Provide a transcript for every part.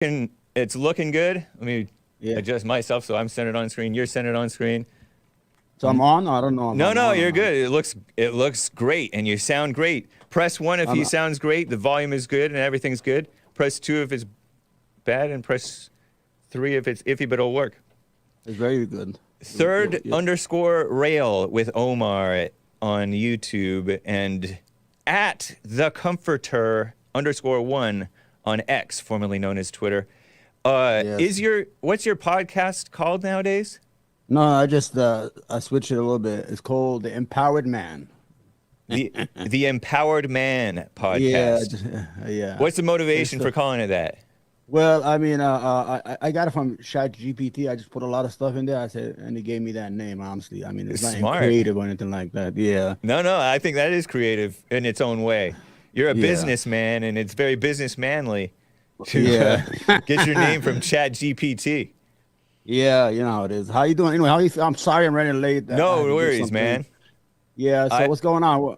It's looking good. Let me Yeah. adjust myself so I'm centered on screen. You're centered on screen. So I'm on. I don't know if No, I'm no, on or you're not. good. It looks great, and you sound great. Press 1 if I'm, he sounds great, the volume is good, and everything's good. Press 2 if it's bad, and press 3 if it's iffy, but it'll work. it's very good. Third underscore rail with Omar on YouTube, and at the comforter underscore 1 on X, formerly known as Twitter. Yes. What's your podcast called nowadays? No, I switched it a little bit. It's called The Empowered Man. The Empowered Man Yeah, podcast. yeah. What's the motivation It's for calling it that? well, I mean, I got it from Chat GPT. I just put a lot of stuff in there. I said, and he gave me that name. Honestly, I mean, it's not Smart. creative or anything like that. Yeah, No, no, I think that is creative in its own way. You're a yeah, businessman, and it's very businessmanly to yeah, get your name from Chat GPT. yeah. You know how it is. How you doing? Anyway, I'm sorry I'm running late. I No had to do worries, something. man. Yeah. So I what's going on?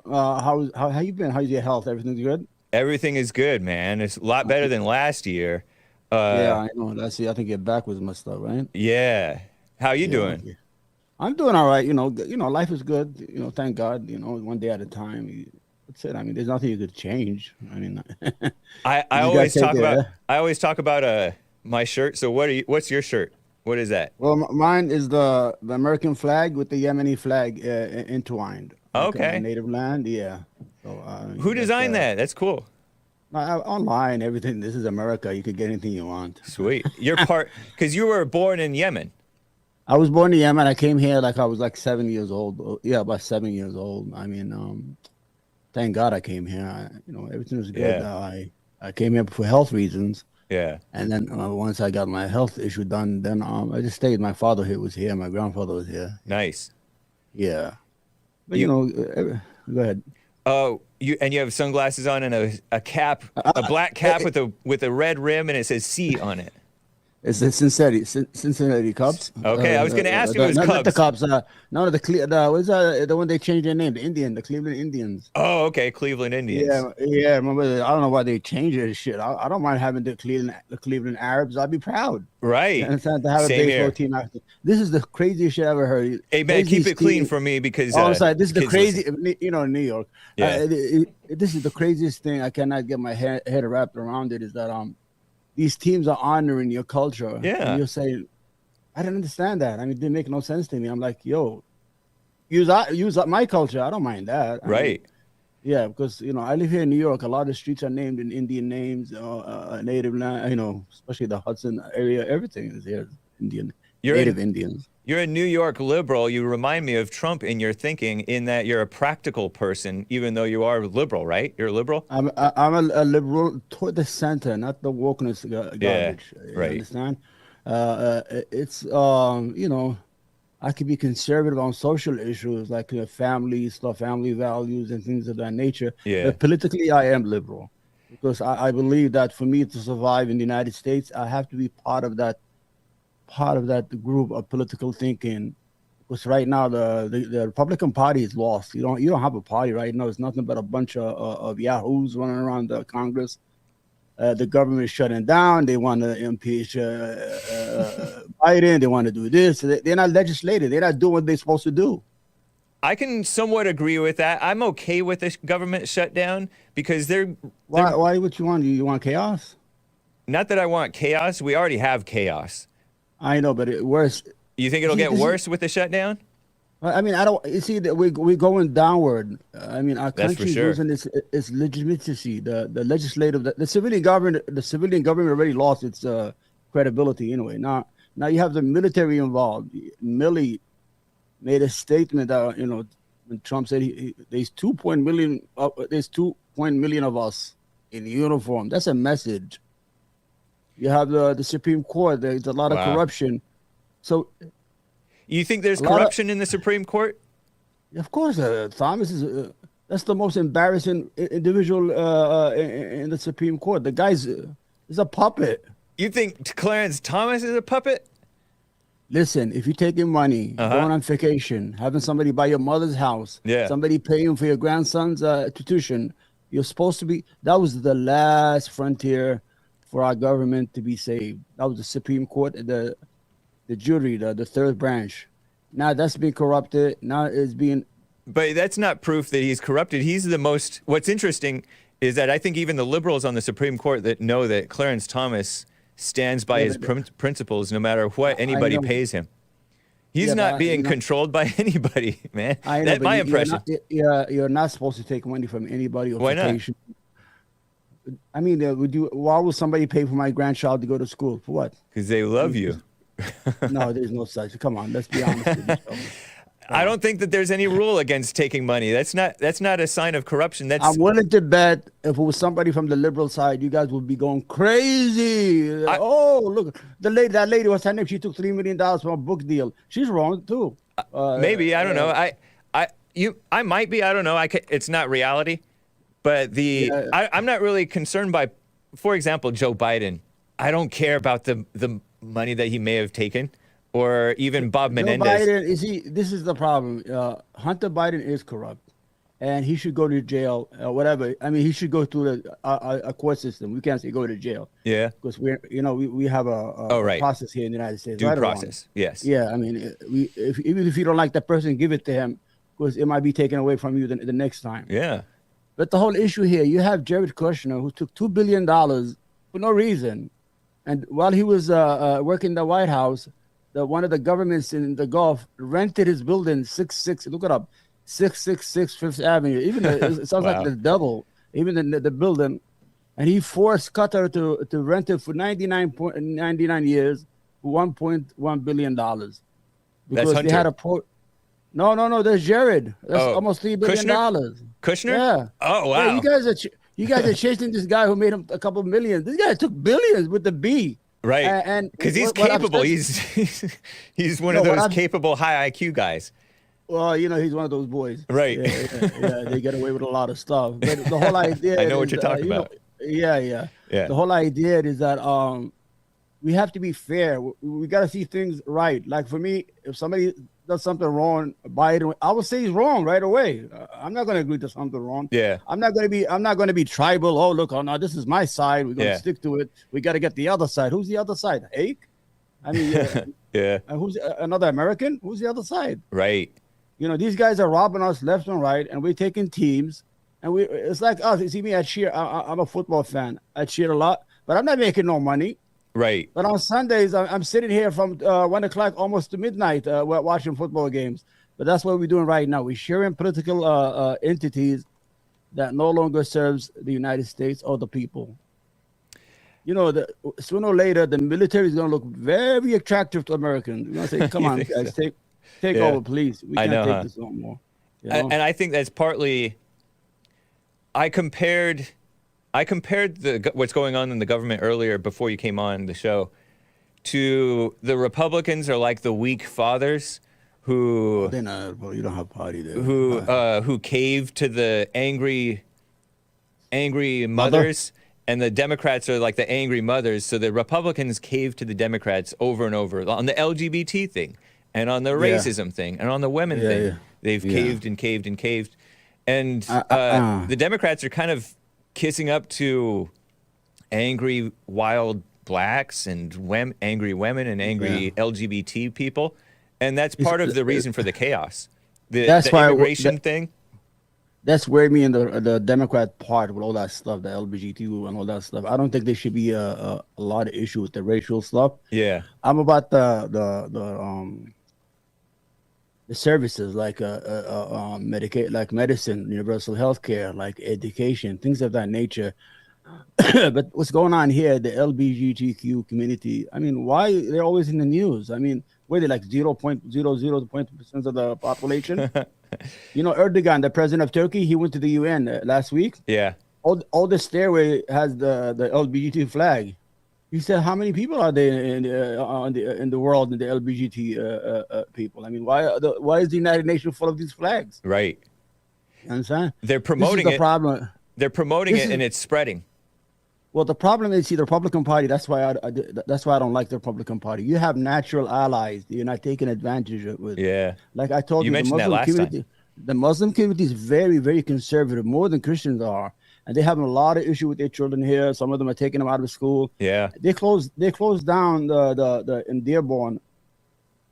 How you been? How's your health? Everything's good? Everything is good, man. It's a lot better than last year. Yeah, Uh, I know. That's it. I think your back was messed up, right? yeah. How you Yeah. doing? Yeah. I'm doing all right. Life is good. Thank God. One day at a time. That's it. I mean, there's nothing you could change. I mean, I, you I just gotta always take talk about it. I always talk about my shirt. So what's your shirt? What is that? Well, mine is the American flag with the Yemeni flag entwined, like my Okay. native land. Yeah. So Who that's designed that? That's cool. online. Everything. This is America. You could get anything you want. Sweet. Because you were born in Yemen. I was born in Yemen. I came here like I was like 7 years old. Yeah, about 7 years old. I mean, thank God I came here. Everything was good. Yeah. I came here for health reasons, Yeah. and then once I got my health issue done, then I just stayed. My father here was here. My grandfather was here. Nice. Yeah, but You go ahead. you have sunglasses on and a cap, a black Eh, cap with a red rim, and it says C on it. It's the Cincinnati Cubs. Okay, I was gonna ask if it was Not the Cubs. Cubs. No, what is that? The one they changed their name, the Cleveland Indians. Oh, okay, Cleveland Indians. Yeah, yeah. Remember, I don't know why they changed it. Shit, I don't mind having the Cleveland Arabs. I'd be proud. You Right. understand? To have a Same baseball here. team after. This is the craziest shit I ever heard. Hey man, There's keep these it clean teams. for me because Oh, I'm sorry. This is the kids listen. crazy. New York. Yeah. This is the craziest thing. I cannot get my head wrapped around it. Is that these teams are honoring your culture, and Yeah. you're saying, I didn't understand that. I mean, it didn't make no sense to me. I'm like, yo, use up my culture. I don't mind that. I mean, Right. yeah, because I live here in New York. A lot of streets are named in Indian names, native land. Especially the Hudson area. Everything is here Indian, You're native in Indians. you're a New York liberal. You remind me of Trump in your thinking in that you're a practical person, even though you are liberal, right? You're a liberal? I'm a liberal toward the center, not the wokeness Yeah. garbage. You Right. understand? It's I could be conservative on social issues like family stuff, family values, and things of that nature. Yeah. But politically, I am liberal because I believe that for me to survive in the United States, I have to be part of that group of political thinking. Because right now the Republican Party is lost. You don't have a party right now. It's nothing but a bunch of yahoos running around the Congress. The government is shutting down. They want to impeach Biden. They want to do this. They're not legislative. They're not doing what they're supposed to do. I can somewhat agree with that. I'm okay with this government shutdown because they're Why? What you want? You want chaos? not that I want chaos. We already have chaos. I know, but worse. You think it'll See, get this is. worse with the shutdown? I mean, I don't. You see that we're going downward. I mean, our That's for country is sure. losing its legitimacy. The legislative, the civilian government already lost its credibility anyway. Now you have the military involved. Milley made a statement that when Trump said there's 2 million of us in uniform. That's a message. You have the Supreme Court. There's a lot of Wow. corruption. So You think there's a lot of corruption in the Supreme Court? Of course, Thomas is. That's the most embarrassing individual in the Supreme Court. The guy's is a puppet. You think Clarence Thomas is a puppet? Listen, if you're taking money, Uh-huh. going on vacation, having somebody buy your mother's house, Yeah. somebody paying for your grandson's tuition, you're supposed to be. That was the last frontier for our government to be saved. That was the Supreme Court, the jury, the third branch. Now that's being corrupted. Now it's being. But that's not proof that he's corrupted. He's the most. What's interesting is that I think even the liberals on the Supreme Court that know that Clarence Thomas stands by his principles no matter what anybody pays him. He's not being controlled by anybody, man. That's my impression. You're not supposed to take money from anybody. Or why not? I mean, why would somebody pay for my grandchild to go to school? For what? Because they love you. No, there's no such. Come on, let's be honest with each other. I don't think that there's any rule against taking money. That's not a sign of corruption. I'm willing to bet if it was somebody from the liberal side, you guys would be going crazy. Look, that lady, what's her name? She took $3 million from a book deal. She's wrong too. Maybe, I don't know. I might be. I don't know. It's not reality, but I'm not really concerned by, for example, Joe Biden. I don't care about the money that he may have taken. Or even Bob Menendez. Biden, this is the problem. Hunter Biden is corrupt, and he should go to jail. Whatever. I mean, he should go through a court system. We can't say go to jail. Yeah. Because we have a process here in the United States. Due process. Yes. Yeah. I mean, even if you don't like that person, give it to him, because it might be taken away from you the next time. Yeah. But the whole issue here, you have Jared Kushner, who took $2 billion for no reason, and while he was working in the White House. One of the governments in the Gulf rented his building, 666 Fifth Avenue. Even it sounds like the devil. Even the building, and he forced Qatar to rent it for 99 years, $1.1 billion. Because that's Hunter. They had No. There's Jared. That's almost $3 billion. Kushner? Yeah. Oh wow. Yeah, you guys are chasing this guy who made him a couple of millions. This guy took billions with the B. Right, and because he's capable. He's one of those capable high IQ guys. Well, he's one of those boys. Right. Yeah, they get away with a lot of stuff. But the whole idea I know what you're talking about. Yeah. The whole idea is that we have to be fair. We got to see things right. Like for me, if somebody does something wrong, Biden, I would say he's wrong right away. I'm not going to agree to something wrong. Yeah. I'm not going to be tribal. Oh, look, no, this is my side. We're going to stick to it. We got to get the other side. Who's the other side? Hake? I mean, yeah. Who's another American? Who's the other side? Right. These guys are robbing us left and right, and we're taking teams. And it's like us. You see me, I cheer. I'm a football fan. I cheer a lot, but I'm not making no money. Right. But on Sundays, I'm sitting here from 1 o'clock almost to midnight watching football games. But that's what we're doing right now. We're sharing political entities that no longer serves the United States or the people. Sooner or later, the military is going to look very attractive to Americans. You're going to say, come on, guys, so? take over, please. We can't take this no more. And I think that's partly, I compared what's going on in the government earlier before you came on the show to the Republicans are like the weak fathers who they're not. Well, you don't have party there. Who cave to the angry mothers, and the Democrats are like the angry mothers. So the Republicans cave to the Democrats over and over on the LGBT thing, and on the racism thing, and on the women thing. Yeah. They've caved and caved and caved, and the Democrats are kind of kissing up to angry wild blacks and angry women and angry LGBT people, and that's part of the reason for the chaos. The immigration thing. That's where me and the Democrat part with all that stuff, the LGBTQ and all that stuff. I don't think there should be a lot of issue with the racial stuff. Yeah, I'm about the services like Medicaid, like medicine, universal health care, like education, things of that nature. But what's going on here, the LGBTQ community, I mean, why they're always in the news? I mean, were they like 0.00% of the population? Erdogan, the president of Turkey, he went to the UN last week. Yeah. All the stairway has the LGBT flag. He said, how many people are there in the world in the LGBT people? I mean, why is the United Nations full of these flags? Right. You understand? They're promoting it. Problem. They're promoting it, and it's spreading. Well, the problem is, the Republican Party. That's why I don't like the Republican Party. You have natural allies that you're not taking advantage of. Yeah. Like I told you, mentioned that last time. The Muslim community is very, very conservative, more than Christians are. and they're having a lot of issue with their children here. Some of them are taking them out of school. Yeah. They closed down the in Dearborn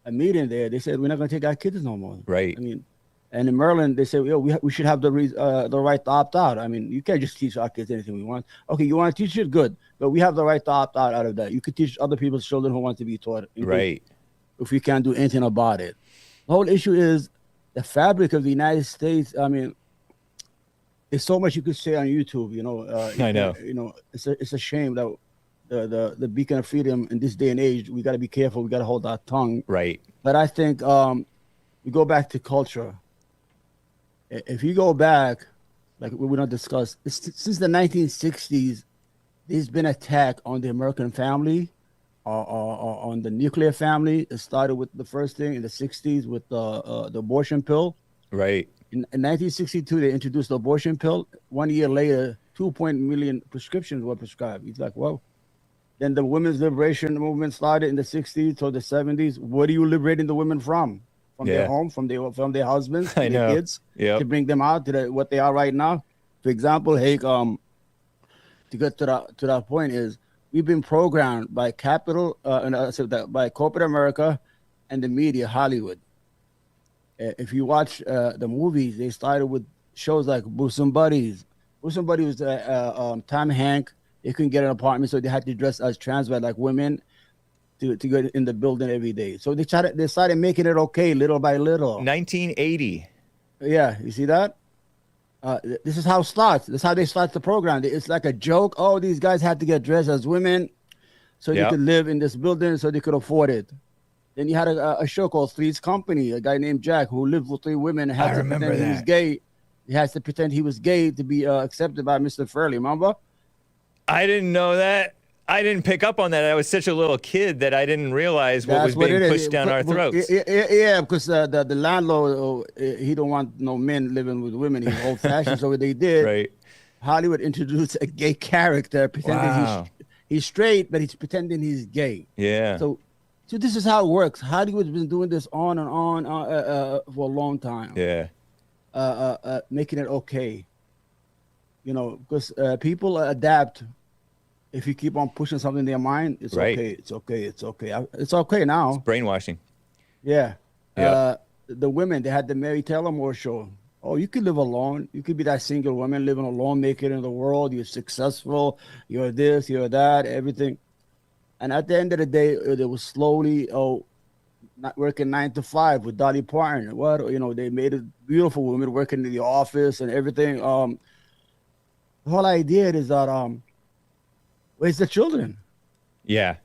a meeting there. They said we're not going to take our kids no more. Right. I mean, and in Maryland they say, we should have the right to opt out. I mean, you can't just teach our kids anything we want. Okay, you want to teach it, good, but we have the right to opt out of that. You could teach other people's children who want to be taught. Right. If we can't do anything about it. The whole issue is the fabric of the United States. I mean, there's so much you could say on YouTube. I know. It's a shame that the beacon of freedom in this day and age. We got to be careful. We got to hold our tongue. Right. But I think we go back to culture. If you go back, like we don't discuss, since the 1960s, there's been attack on the American family, on the nuclear family. It started with the first thing in the 60s with the abortion pill. Right. In 1962, they introduced the abortion pill. 1 year later, 2 million prescriptions were prescribed. He's like, whoa. Then the women's liberation movement started in the 60s to the 70s. What are you liberating the women from? From their home, from their husbands, their kids, to bring them out to what they are right now. For example, Hake, to get to that point is we've been programmed by by corporate America and the media, Hollywood. If you watch the movies, they started with shows like Bosom Buddies. Bosom Buddies was Tom Hanks. They couldn't get an apartment, so they had to dress as trans like women to go in the building every day. So they started making it okay little by little. 1980. Yeah, you see that? This is how it starts. This is how they start the program. It's like a joke. Oh, these guys had to get dressed as women so they could live in this building so they could afford it. Then you had a show called Three's Company, a guy named Jack who lived with 3 women and had to pretend he was gay. He has to pretend he was gay to be accepted by Mr. Furley, remember? I didn't know that. I didn't pick up on that. I was such a little kid that I didn't realize what was being pushed down our throats. Yeah, because the landlord, he don't want no men living with women. He's old-fashioned. So what they did, right. Hollywood introduced a gay character, pretending he's straight, but he's pretending he's gay. Yeah. So this is how it works. Hollywood's been doing this on and on for a long time. Yeah. Making it okay. Because people adapt. If you keep on pushing something in their mind, it's okay. It's okay. It's okay. It's okay now. It's brainwashing. Yeah. The women, they had the Mary Tyler Moore show. Oh, you could live alone. You could be that single woman living alone, make it in the world. You're successful. You're this, you're that, everything. And at the end of the day, they were slowly, not working 9 to 5 with Dolly Parton. They made a beautiful woman working in the office and everything. The whole idea is that, where's the children? Yeah.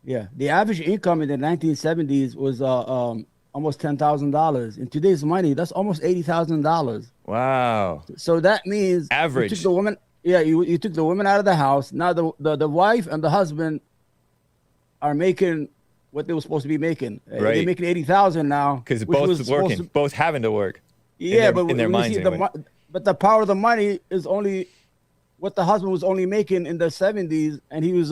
Yeah. The average income in the 1970s was almost $10,000. In today's money, that's almost $80,000. Wow. So that means average. You took the woman. Yeah, you took the woman out of the house. Now the wife and the husband are making what they were supposed to be making. Right. They're making $80,000 now because both working, both having to work. Yeah, in their minds. Anyway. But the power of the money is only what the husband was only making in the 70s, and he was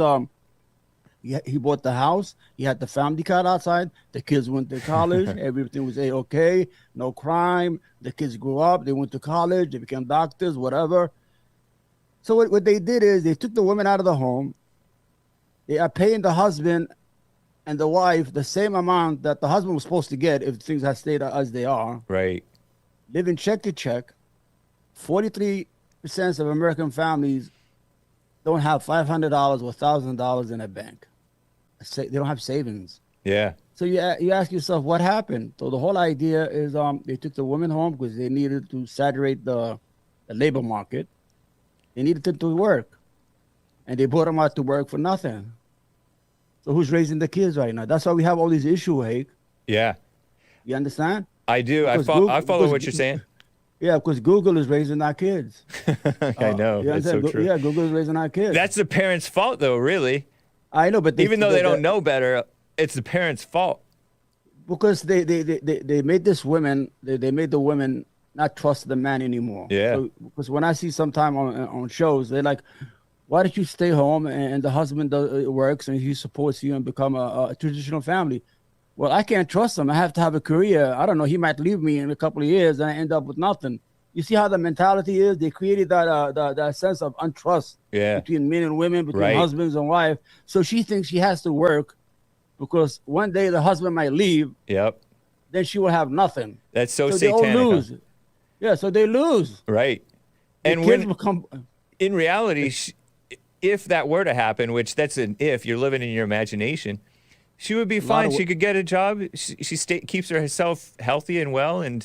he bought the house, he had the family card outside, the kids went to college, everything was okay, no crime, the kids grew up, they went to college, they became doctors, whatever. So what they did is they took the woman out of the home, they are paying the husband and the wife the same amount that the husband was supposed to get if things had stayed as they are. Right. Living check to check. 43% of American families don't have $500 or $1,000 in a bank. They don't have savings. Yeah. So you ask yourself, what happened? So the whole idea is they took the women home because they needed to saturate the labor market. They needed them to work. And they brought them out to work for nothing. So who's raising the kids right now? That's why we have all these issues, Hake. Yeah. You understand? I do. I follow what you're saying. Yeah, because Google is raising our kids. I know. That's so true. Yeah, Google is raising our kids. That's the parents' fault, though, really. I know, but even though they don't know better, it's the parents' fault. Because they made this women, they made the women not trust the man anymore. Yeah. So, because when I see sometime on shows, they're like, why don't you stay home and the husband works and he supports you and become a traditional family? Well, I can't trust him. I have to have a career. I don't know. He might leave me in a couple of years and I end up with nothing. You see how the mentality is? They created that sense of untrust between men and women, between husbands and wife. So she thinks she has to work because one day the husband might leave. Yep. Then she will have nothing. That's so satanic. They all lose. Huh? Yeah, so they lose. Right. And in reality, if that were to happen, which that's an if, you're living in your imagination, she would be fine. She could get a job. She keeps herself healthy and well and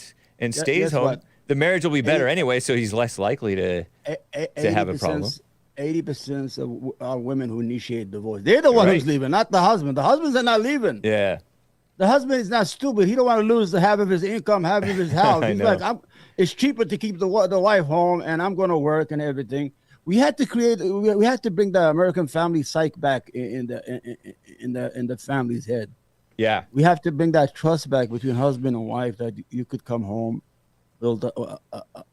stays home. What? The marriage will be better anyway, so he's less likely to have a problem. 80% of women who initiate divorce, they're the one who's leaving, not the husband. The husbands are not leaving. Yeah. The husband is not stupid. He don't want to lose the half of his income, half of his house. He's like, it's cheaper to keep the wife home, and I'm going to work and everything. We had to bring the American family psych back in the family's head. Yeah. We have to bring that trust back between husband and wife, that you could come home, build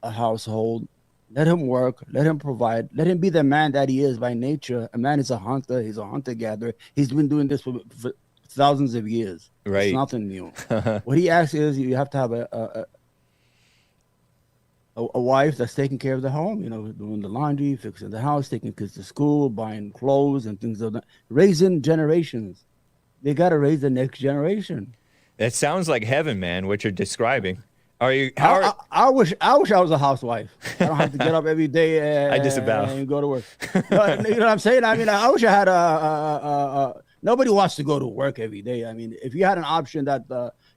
a household, let him work, let him provide, let him be the man that he is by nature. A man is a hunter. He's a hunter-gatherer. He's been doing this for thousands of years. Right. It's nothing new. What he asks is, you have to have a wife that's taking care of the home, doing the laundry, fixing the house, taking kids to school, buying clothes and things like that, raising generations. They got to raise the next generation. That sounds like heaven, man, what you're describing. I wish I was a housewife. I don't have to get up every day and go to work. You know what I'm saying? I mean, I wish I had nobody wants to go to work every day. I mean, if you had an option that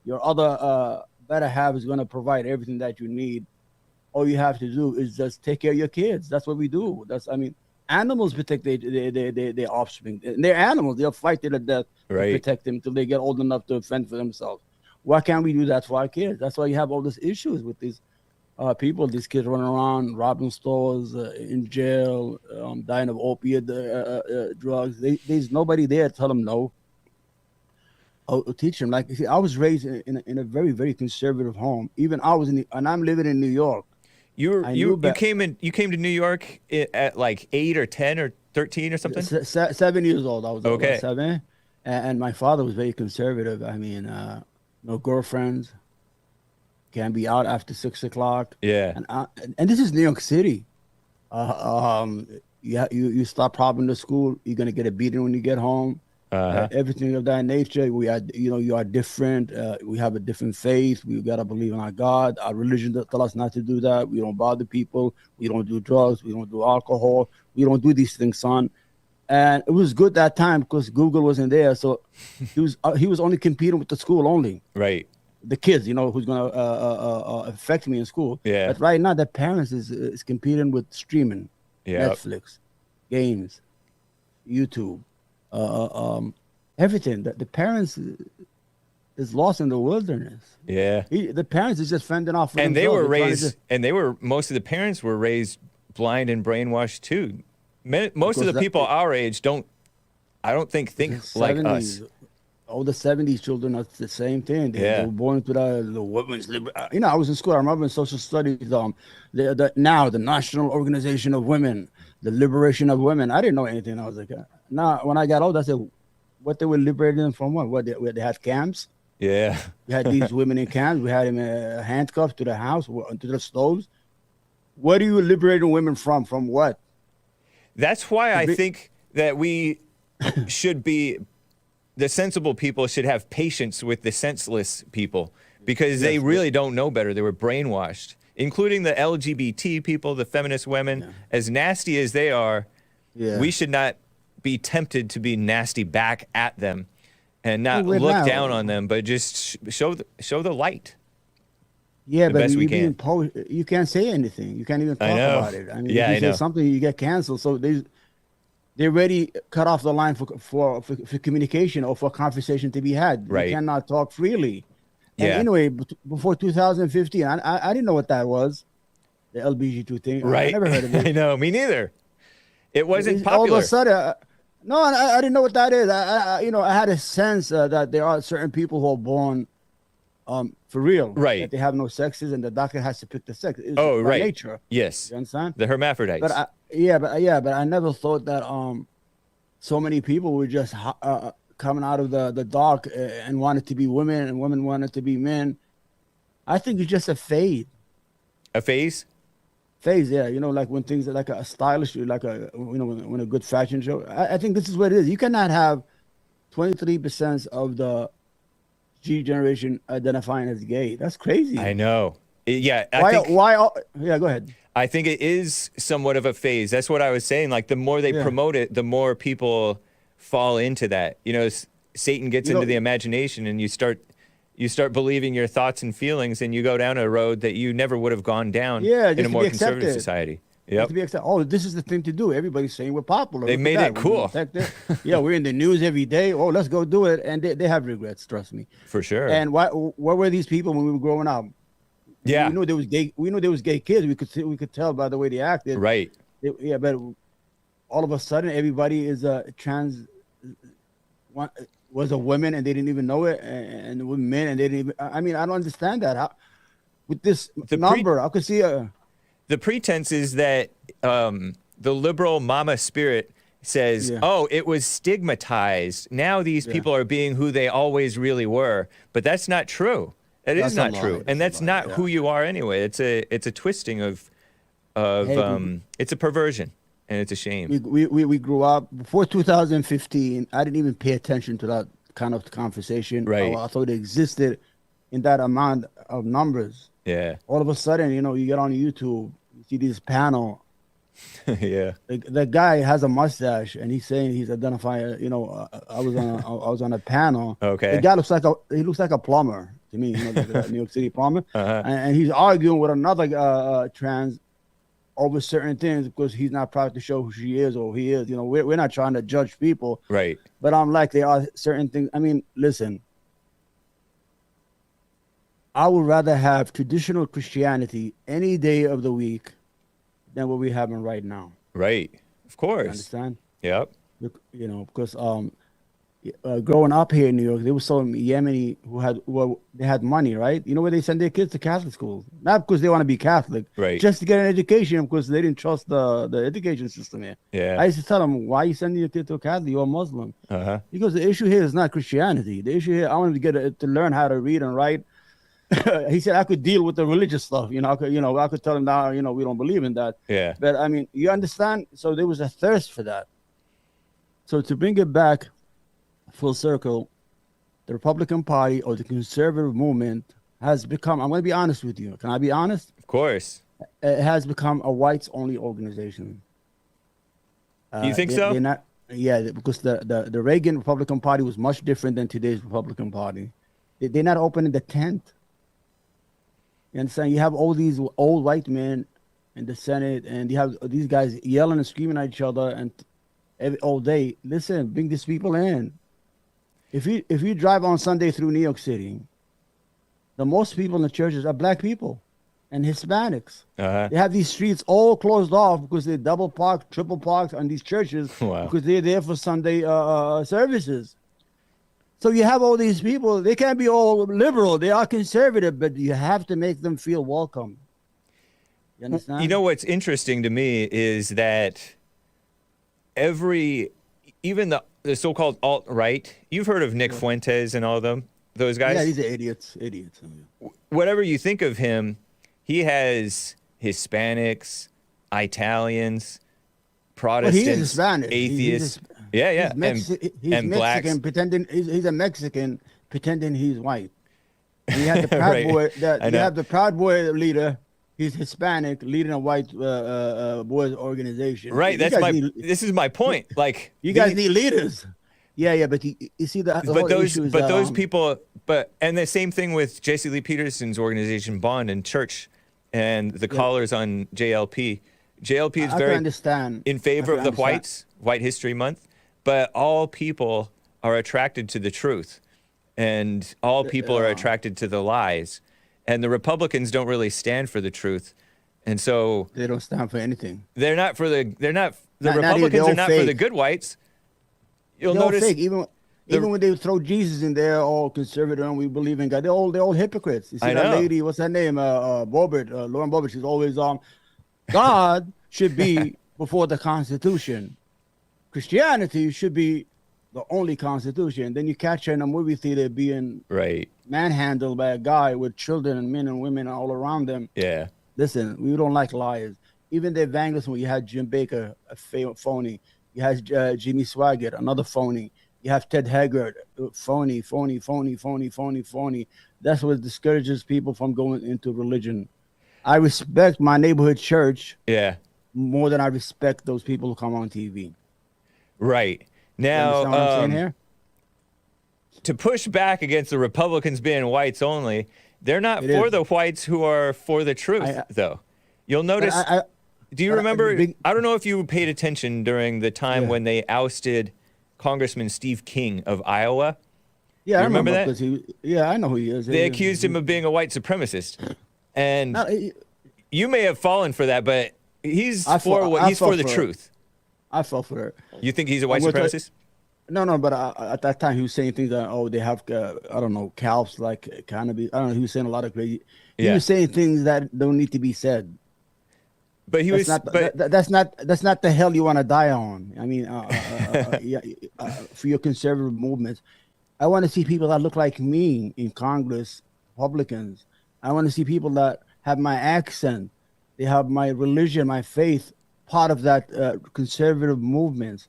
your other better half is going to provide everything that you need, all you have to do is just take care of your kids. That's what we do. Animals protect their offspring. And they're animals. They'll fight to the death to protect them until they get old enough to fend for themselves. Why can't we do that for our kids? That's why you have all these issues with these people. These kids running around, robbing stores, in jail, dying of opiate drugs. There's nobody there to tell them no. Teach them. Like, see, I was raised in a very, very conservative home. Even and I'm living in New York. You came to New York at like 8 or 10 or 13 or something? 7 years old. I was 7, and my father was very conservative. I mean, no girlfriends, can't be out after 6 o'clock. Yeah, and this is New York City. You stop robbing the school, you're gonna get a beating when you get home. Everything of that nature. You are different. We have a different faith. We gotta believe in our God. Our religion tell us not to do that. We don't bother people. We don't do drugs. We don't do alcohol. We don't do these things, son. And it was good that time because Google wasn't there, so he was only competing with the school only. Right. The kids, who's gonna affect me in school. Yeah. But right now, the parents is competing with streaming, Netflix, games, YouTube. Everything. The parents is lost in the wilderness. Yeah. The parents is just fending off for and themselves. Most of the parents were raised blind and brainwashed too. Most of the people our age I don't think like us. All the 70s children are the same thing. They were born into the women's liberation. I was in school. I remember in social studies, the National Organization of Women, the liberation of women. I didn't know anything. I was like, now when I got old, I said, what they were liberating them from? What they had camps? Yeah. We had these women in camps. We had them handcuffed to the house, to the stoves. What are you liberating women from? From what? That's why I think that we should be, the sensible people should have patience with the senseless people because they really don't know better. They were brainwashed, including the LGBT people, the feminist women. Yeah. As nasty as they are, we should not be tempted to be nasty back at them and not look down on them, but just show the light. Yeah, but you can't say anything. You can't even talk about it. I mean, if you say something, you get canceled. So they already cut off the line for communication or for conversation to be had. Right. You cannot talk freely. And anyway, before 2015, I didn't know what that was, the LBG2 thing. Right. I never heard of it. I know, me neither. It wasn't popular. All of a sudden, no, I didn't know what that is. I had a sense that there are certain people who are born for real, right? That they have no sexes, and the doctor has to pick the sex. It's right. Nature. Yes. You understand? The hermaphrodites. But I never thought that so many people were just coming out of the dark and wanted to be women, and women wanted to be men. I think it's just a fade. A phase? phase. Yeah, like when things are like a stylish, like a when a good fashion show. I think this is what it is. You cannot have 23% of the G generation identifying as gay. That's I crazy. know. Yeah, I Why? think Why? Yeah, go ahead. I think it is somewhat of a phase. That's what I was saying. Like the more they Yeah, promote it, the more people fall into that. Satan gets you know, into the imagination, and you start believing your thoughts and feelings, and you go down a road that you never would have gone down yeah, in a just to more be conservative accepted. society. Just Yep. to be accepted. Oh, this is the thing to do. Everybody's saying we're popular. They Look at made that. it We're being cool. protected. Yeah, we're in the news every day. Oh, let's go do it. And they have regrets. Trust me. For sure. And what were these people when we were growing up? We Yeah. knew there was gay. We knew there was gay kids. We could tell by the way they acted. Right. Yeah, but all of a sudden, everybody is a trans. One was a woman, and they didn't even know it, and with men, and they didn't even. I mean, I don't understand that. How with this The pre number, I could see a. the pretense is that the liberal mama spirit says, Yeah, "Oh, it was stigmatized. Now these yeah. people are being who they always really were." But that's not true. That is That's a not lie. true, and That's a that's lie. not Yeah. who you are anyway. It's a twisting of Hey, it's a perversion, and it's a shame. we grew up before 2015. I didn't even pay attention to that kind of conversation. Right. I thought it existed in that amount of numbers. Yeah. All of a sudden, you get on YouTube, you see this panel. Yeah. The guy has a mustache, and he's saying he's identifying. I was on a panel. The Okay. guy looks like a plumber to me. The New York City plumber, Uh-huh. and he's arguing with another trans over certain things because he's not proud to show who she is or he is. We're not trying to judge people, Right. but I'm like, there are certain things. I mean, listen, I would rather have traditional Christianity any day of the week than what we're having right now. Right. Of You course. understand? Yep. Because growing up here in New York, there was some Yemeni they had money, right? You know where they send their kids to Catholic schools, not because they want to be Catholic, Right. just to get an education because they didn't trust the education system here. Yeah. I used to tell them, why are you sending your kid to a Catholic? You're a Muslim. Uh-huh. Because the issue here is not Christianity. The issue here, I wanted to learn how to read and write. He said I could deal with the religious stuff. I could tell him now, we don't believe in that. Yeah. But I mean, you understand? So there was a thirst for that. So to bring it back full circle, the Republican Party or the conservative movement has become, I'm going to be honest with you. Can I be honest? Of course. It has become a whites-only organization. You think so? They're not, yeah, because the Reagan Republican Party was much different than today's Republican Party. They're not opening the tent. You understand? You have all these old white men in the Senate, and you have these guys yelling and screaming at each other and all day. Listen, bring these people in. If you drive on Sunday through New York City, the most people in the churches are black people and Hispanics. Uh-huh. They have these streets all closed off because they double park, triple park on these churches Wow. because they're there for Sunday services. So you have all these people. They can't be all liberal. They are conservative, but you have to make them feel welcome. You understand? You know what's interesting to me is that even the so-called alt-right, you've heard of Nick Fuentes and all of them, those guys? Yeah, these are idiots. Whatever you think of him, he has Hispanics, Italians, Protestants, Well, he is Hispanic. atheists. He's and blacks. Mexican, pretending he's a Mexican, pretending he's white. And you have the Proud Right. Boy. I You know. have the Proud Boy leader. He's Hispanic, leading a white boys organization. Right, You guys need- this is my point. Like You guys need leaders. Yeah, but you see the whole issue is those people, and the same thing with Jesse Lee Peterson's organization Bond and Church, and the callers on JLP. JLP is I very can understand in favor I of can the understand. whites, White History Month, but all people are attracted to the truth, and all people are attracted to the lies, and the Republicans don't really stand for the truth, and so They don't stand for anything. the Not even- Republicans they're are all not for the fake. good whites. You'll They're all notice fake. Even when they throw Jesus in there, all conservative and we believe in God, they're all hypocrites. You see I that know. lady, what's her name? Lauren Boebert. She's always God should be before the Constitution. Christianity should be the only Constitution. Then you catch her in a movie theater being right. manhandled by a guy with children and men and women all around them. Yeah. Listen, we don't like liars. even the evangelists, when you had Jim Baker, a phony. You had Jimmy Swaggart, another phony. You have Ted Haggard, phony, phony, phony, phony, phony, phony. That's what discourages people from going into religion. I respect my neighborhood church more than I respect those people who come on TV. Right. Now, you understand what I'm saying here? To push back against the Republicans being whites only, they're not for the whites who are for the truth, though. You'll notice. Do you remember? I don't know if you paid attention during the time when they ousted Congressman Steve King of Iowa. Yeah, you I remember that. I know who he is. They accused him of being a white supremacist, and you may have fallen for that, but he's for the truth. I fell for it. You think he's a white supremacist? No, but at that time he was saying things that they have I don't know, calves like cannabis. I don't know. He was saying a lot of crazy. He was saying things that don't need to be said. But that's not the hell you want to die on. I mean, for your conservative movements, I want to see people that look like me in Congress, Republicans. I want to see people that have my accent, they have my religion, my faith, part of that conservative movements.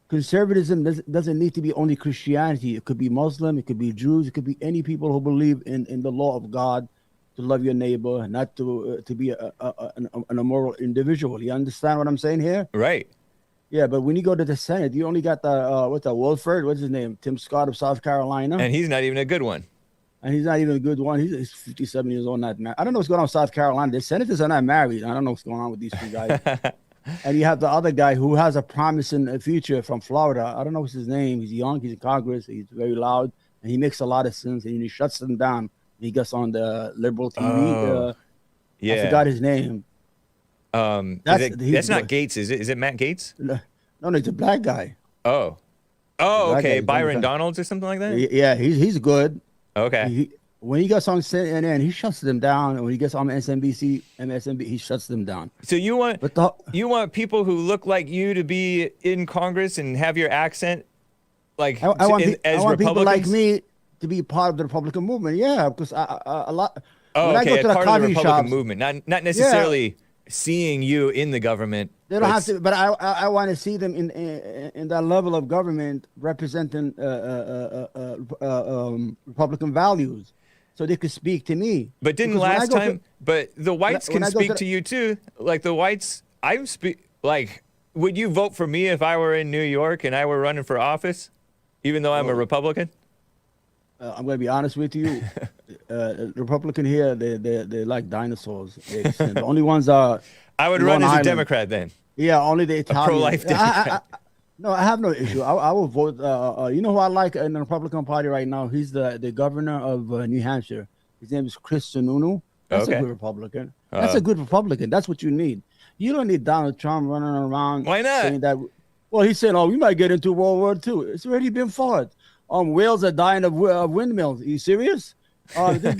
Conservatism doesn't need to be only Christianity. It could be Muslim, it could be Jews, it could be any people who believe in the law of God, to love your neighbor, not to be an immoral individual. You understand what I'm saying here? Right. Yeah, but when you go to the Senate, you only got Wolford, what's his name? Tim Scott of South Carolina. And he's not even a good one. And he's not even a good one. He's 57 years old, not married. I don't know what's going on with South Carolina. The senators are not married. I don't know what's going on with these two guys. And you have the other guy who has a promising future from Florida. I don't know what's his name. He's young. He's in Congress. He's very loud. And he makes a lot of sense. And he shuts them down. He gets on the liberal TV. I forgot his name. That's not Gates, is it? Is it Matt Gates? No, it's a black guy. Oh, okay. Byron Donalds or something like that? Yeah, he's good. Okay. When he gets on CNN, he shuts them down. And when he gets on MSNBC, he shuts them down. So you want people who look like you to be in Congress and have your accent, like I want people like me to be part of the Republican movement. Yeah, because a lot. Oh, okay. Part of the Republican movement, not necessarily seeing you in the government. They don't have to, but I want to see them in that level of government representing Republican values, so they could speak to me. But didn't last time? But the whites can speak to you too. Like the whites, would you vote for me if I were in New York and I were running for office, even though I'm a Republican? I'm going to be honest with you. The Republican here, they like dinosaurs. The only ones are. I would run as a Democrat then. Yeah, only the Italians. A pro-life Democrat. I have no issue. I will vote. You know who I like in the Republican Party right now? He's the governor of New Hampshire. His name is Chris Sununu. That's a good Republican. That's a good Republican. That's what you need. You don't need Donald Trump running around. Why not? Saying that. Well, he said, we might get into World War II. It's already been fought. Whales are dying of windmills. Are you serious? The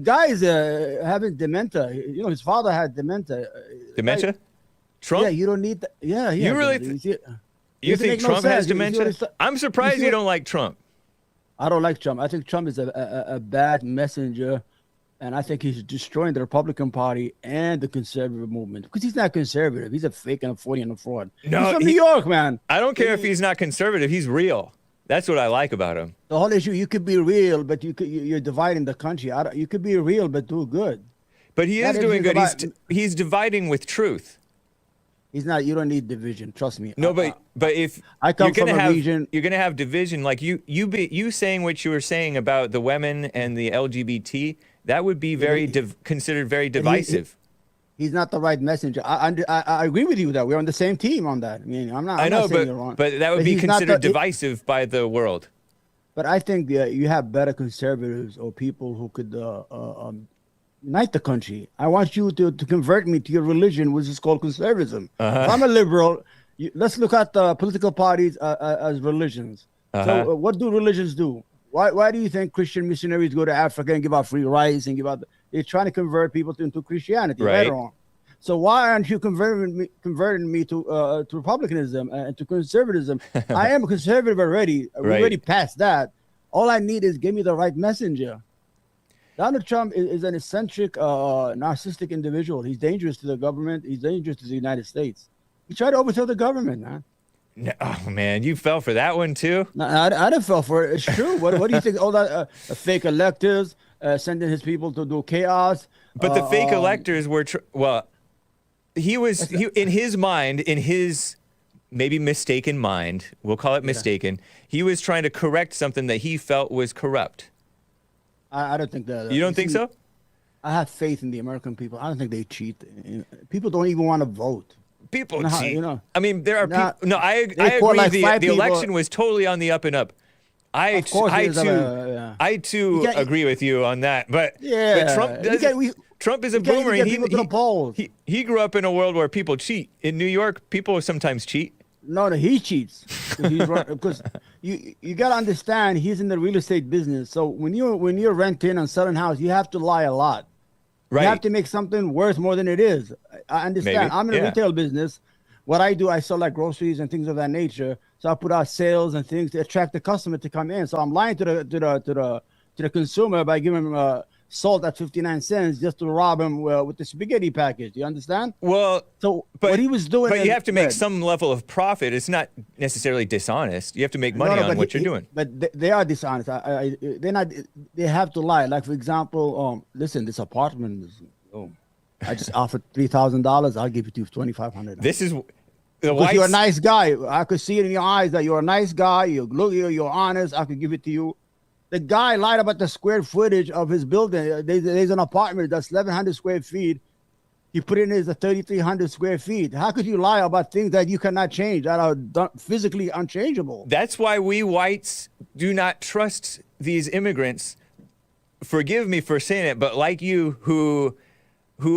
guy's having dementia. You know, his father had dementia. Dementia? Trump? Yeah, you don't need that. Yeah. You really? You think Trump has dementia? I'm surprised you don't like Trump. I don't like Trump. I think Trump is a bad messenger, and I think he's destroying the Republican Party and the conservative movement because he's not conservative. He's a fake and a 40 and a fraud. No, he's from New York, man. I don't care if he's not conservative. He's real. That's what I like about him. The whole issue, you could be real, but you're dividing the country. You could be real, but do good. But he is doing good. He's dividing with truth. He's not. You don't need division. Trust me. No, but if I come from a region, you're gonna have division. Like you saying what you were saying about the women and the LGBT, that would be considered very divisive. He's not the right messenger. I agree with you that we're on the same team on that. I mean, I'm not saying you're wrong. But that would be considered divisive by the world. But I think you have better conservatives or people who could unite the country. I want you to convert me to your religion, which is called conservatism. If I'm a liberal, let's look at the political parties as religions. So what do religions do? Why do you think Christian missionaries go to Africa and give out free rice and they're trying to convert people into Christianity, right or wrong? So why aren't you converting me to republicanism and to conservatism? I am a conservative already. We're already past that. All I need is give me the right messenger. Donald Trump is an eccentric, narcissistic individual. He's dangerous to the government. He's dangerous to the United States. He tried to overthrow the government, man. No, oh man, you fell for that one too. No, I didn't fall for it. It's true. What do you think? All that fake electors sending his people to do chaos. But the fake electors were well. He in his mind, in his maybe mistaken mind, we'll call it mistaken. He was trying to correct something that he felt was corrupt. I don't think that. You don't think so? I have faith in the American people. I don't think they cheat. People don't even want to vote. People cheat. You know, I mean, there are people. No, I agree. Like the election was totally on the up and up. I too agree with you on that. But Trump doesn't. Trump is a boomer. He grew up in a world where people cheat. In New York, people sometimes cheat. No, he cheats because you got to understand he's in the real estate business. So when you're renting and selling house, you have to lie a lot. Right. You have to make something worth more than it is. I understand. Maybe. I'm in the retail business. What I do, I sell like groceries and things of that nature. So I put out sales and things to attract the customer to come in. So I'm lying to the consumer by giving him salt at 59 cents just to rob him with the spaghetti package. You understand? Well, so what he was doing. But you have to make some level of profit. It's not necessarily dishonest. You have to make money on what you're doing. But they are dishonest. They're not. They have to lie. Like for example, listen, this apartment is. I just offered $3,000. I'll give it to you for $2,500. This is. Because you're a nice guy. I could see it in your eyes that you're a nice guy. You're honest. I could give it to you. The guy lied about the square footage of his building. There's an apartment that's 1,100 square feet. He put in his 3,300 square feet. How could you lie about things that you cannot change, that are physically unchangeable? That's why we whites do not trust these immigrants. Forgive me for saying it, but like you, who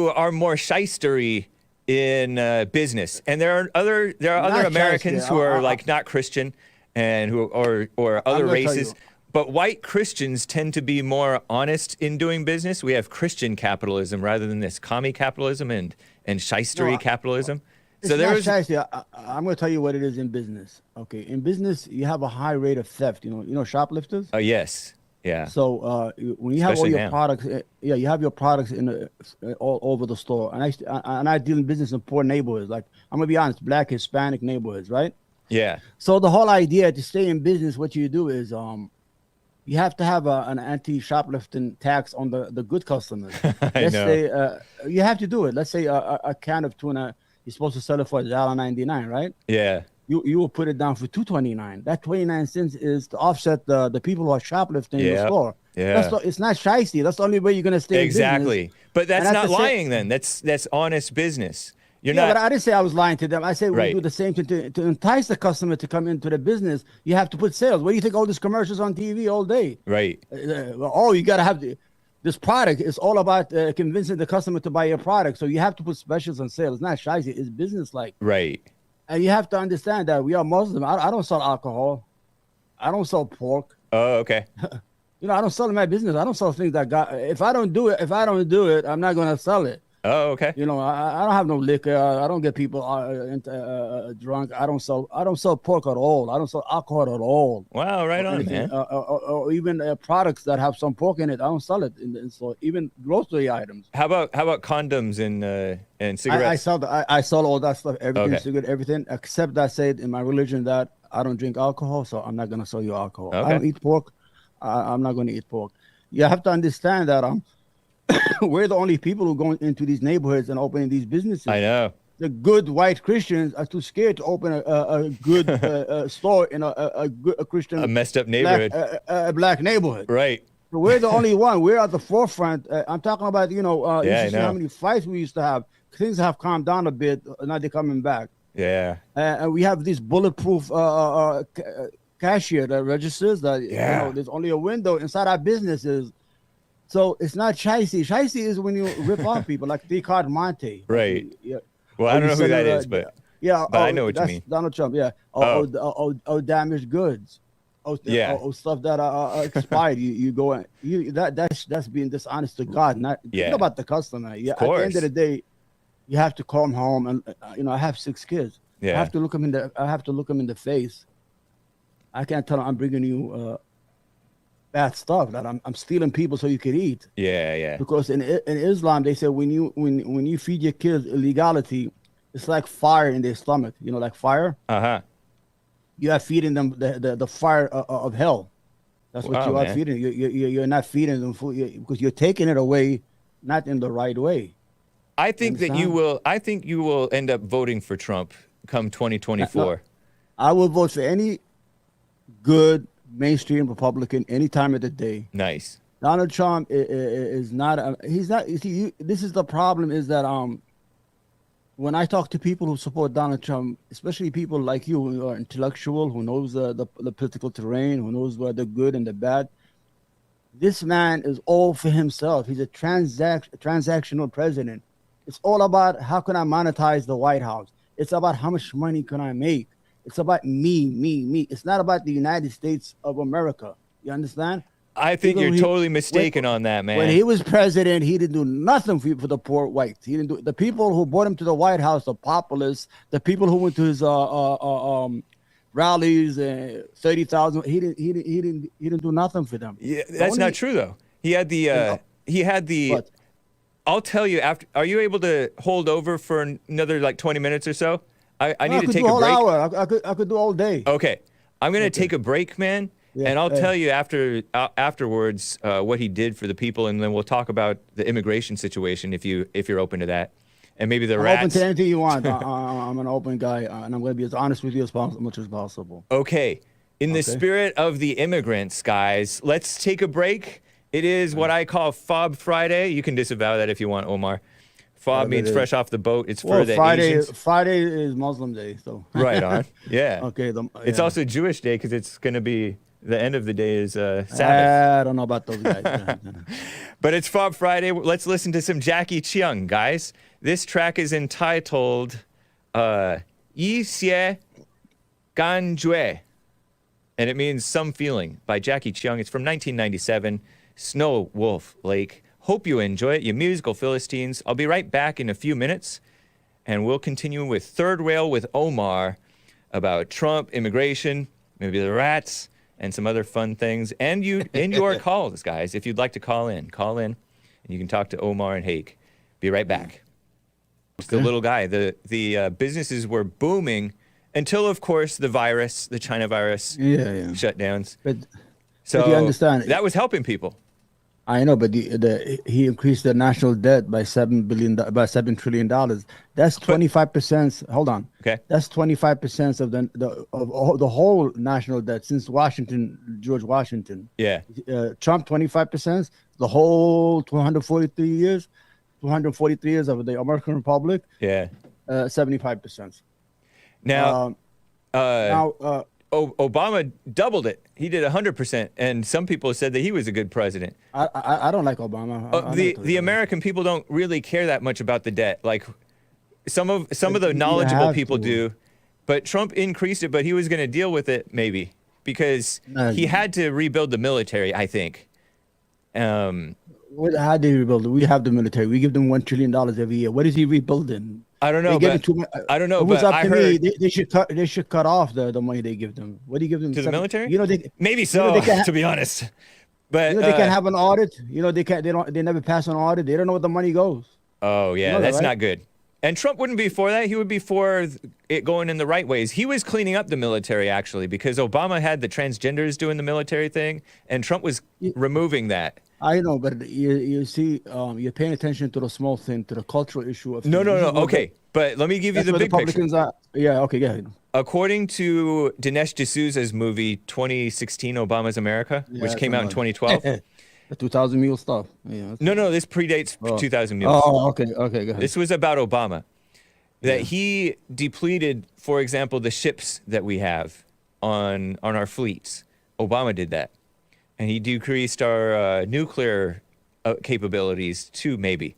are more shystery in business, and there are other Americans who are like not Christian and who or other races. But white Christians tend to be more honest in doing business. We have Christian capitalism rather than this commie capitalism and shystery capitalism. So there's I'm going to tell you what it is in business. Okay, in business you have a high rate of theft. You know shoplifters. Oh yes, yeah. So when you have all your products, you have your products all over the store. And I deal in business in poor neighborhoods. Like I'm going to be honest, Black, Hispanic neighborhoods, right? Yeah. So the whole idea to stay in business, what you do is you have to have an anti-shoplifting tax on the good customers. Let's say you have to do it. Let's say a can of tuna, you're supposed to sell it for $1.99, right? Yeah. You will put it down for $2.29. That 29 cents is to offset the people who are shoplifting in the store. Yeah. It's not shysty. That's the only way you're going to stay in business. But that's not lying then. That's honest business. But I didn't say I was lying to them. I said we do the same thing to entice the customer to come into the business. You have to put sales. What do you think all these commercials on TV all day? Right. You got to have this product. It's all about convincing the customer to buy your product. So you have to put specials on sale. It's not shysty. It's business-like. Right. And you have to understand that we are Muslim. I don't sell alcohol. I don't sell pork. Oh, okay. I don't sell in my business. I don't sell things that if I don't do it, I'm not going to sell it. Oh, okay. I don't have no liquor. I don't get people drunk. I don't sell pork at all. I don't sell alcohol at all. Wow, right on, man. Or even products that have some pork in it. I don't sell it in the store. Even grocery items. How about condoms and cigarettes? I sell all that stuff. Everything, cigarette, everything, except I said in my religion that I don't drink alcohol, so I'm not gonna sell you alcohol. Okay. I don't eat pork. I'm not gonna eat pork. You have to understand that we're the only people who go into these neighborhoods and opening these businesses. I know. The good white Christians are too scared to open a good store in a Christian, a messed up neighborhood, black neighborhood. Right. So we're the only one. We're at the forefront. I'm talking about, you see how many fights we used to have. Things have calmed down a bit. Now they're coming back. Yeah. And we have these bulletproof cashier that registers that there's only a window inside our businesses. So it's not shysty. Shysty is when you rip off people like Ricard Monte. Right. Yeah. Well, I don't know who that is, but I know what you mean. Donald Trump. Yeah. Damaged goods. Stuff that are expired. You go and that's being dishonest to God. Not think about the customer. Yeah. At the end of the day, you have to come home and I have 6 kids. Yeah. I have to look them in the face. I can't tell them I'm bringing you bad stuff that I'm stealing people so you could eat. Yeah, yeah. Because in Islam they say when you feed your kids illegality, it's like fire in their stomach. You know, like fire. Uh-huh. You are feeding them the fire of hell. That's what Wow, you are man. feeding. You're not feeding them food because you're taking it away, not in the right way. I You think that you understand? will. I think you will end up voting for Trump come No, 2024. I will vote for any good mainstream Republican any time of the day. Nice. Donald Trump is not. He's not. You see, this is the problem. Is that when I talk to people who support Donald Trump, especially people like you who are intellectual, who knows the political terrain, who knows what the good and the bad, this man is all for himself. He's a transactional president. It's all about how can I monetize the White House. It's about how much money can I make. It's about me, me, me. It's not about the United States of America. You understand? I think Even you're he- totally mistaken on that, When man. he was president, he didn't do nothing for the poor whites. He didn't do the people who brought him to the White House, the populists, the people who went to his rallies, 30,000. He didn't do nothing for them. Yeah, The that's only- not true though. He had the. He had the. But I'll tell you after. Are you able to hold over for another like 20 minutes or so? I no, need I to could take do a a whole break. hour. I could do all day. Okay, I'm gonna take a break, man, Yeah, and I'll yeah. tell you afterwards what he did for the people, and then we'll talk about the immigration situation if you're open to that, and maybe the I'm open rats. to anything you want. I'm an open guy, and I'm going to be as honest with you as much as possible. Okay, in the Okay. spirit of the immigrants, guys, let's take a break. It is what I call Fob Friday. You can disavow that if you want, Omar. Fob Whatever means it is. fresh off the boat. It's for Well, the Friday Asians. Friday is Muslim day, so Right on. Yeah. okay. It's yeah. also Jewish day because it's going to be the end of the day is Sabbath. I don't know about those guys. But it's Fob Friday. Let's listen to some Jackie Cheung, guys. This track is entitled Yi Xie Gan Jue, and it means Some Feeling by Jackie Cheung. It's from 1997, Snow Wolf Lake. Hope you enjoy it, you musical Philistines. I'll be right back in a few minutes, and we'll continue with Third Rail with Omar about Trump, immigration, maybe the rats, and some other fun things. And your calls, guys. If you'd like to call in, and you can talk to Omar and Hake. Be right back. It's the little guy. The businesses were booming until, of course, the virus, the China virus, yeah. shutdowns. But So you understand- that was helping people. I know, but he increased the national debt by $7 trillion. That's 25%. Hold on. Okay. That's 25% of the whole national debt since George Washington. Yeah. Trump 25%. The whole 243 years of the American Republic. Yeah. 75%. Now, Now, Obama doubled it. He did 100%, and some people said that he was a good president. I don't like Obama. I The never told you that. American people don't really care that much about the debt. Like some of the You knowledgeable have people to. do, but Trump increased it. But he was going to deal with it maybe because he had to rebuild the military. I think. How do you rebuild it? We have the military. We give them $1 trillion every year. What is he rebuilding? I don't know. They give But it too much. I don't know. If it was But up I to me, heard they should cut off the money they give them. What do you give them to the military. You know they Maybe you so. know, they can To be honest, but they can't have an audit. You know they never pass an audit. They don't know where the money goes. Oh, yeah, You know that, that's right? not good. And Trump wouldn't be for that. He would be for it going in the right ways. He was cleaning up the military, actually, because Obama had the transgenders doing the military thing, and Trump was removing that. I know, but you see, you're paying attention to the small thing, to the cultural issue of No. This is what Okay, but let me give you That's the where big picture. Republicans are. Yeah, okay, go ahead. According to Dinesh D'Souza's movie 2016 Obama's America, Yeah, which that's came out in another- 2012. The 2000 mule stuff. Yeah. No, this predates 2000 Mules. Oh, okay, go ahead. This was about Obama. That he depleted, for example, the ships that we have on our fleets. Obama did that. And he decreased our nuclear capabilities too, maybe.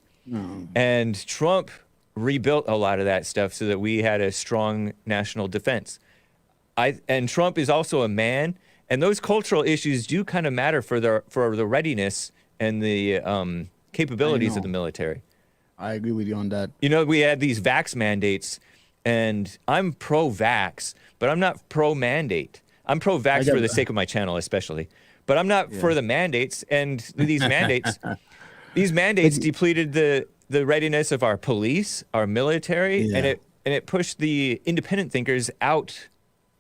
And Trump rebuilt a lot of that stuff so that we had a strong national defense. And Trump is also a man, and those cultural issues do kind of matter for the readiness and the capabilities of the military. I agree with you on that. You know, we had these vax mandates, and I'm pro-vax, but I'm not pro-mandate. I'm pro-vax for the sake of my channel, especially. But I'm not for the mandates. And these mandates, But depleted the readiness of our police, our military, and yeah. it pushed the independent thinkers out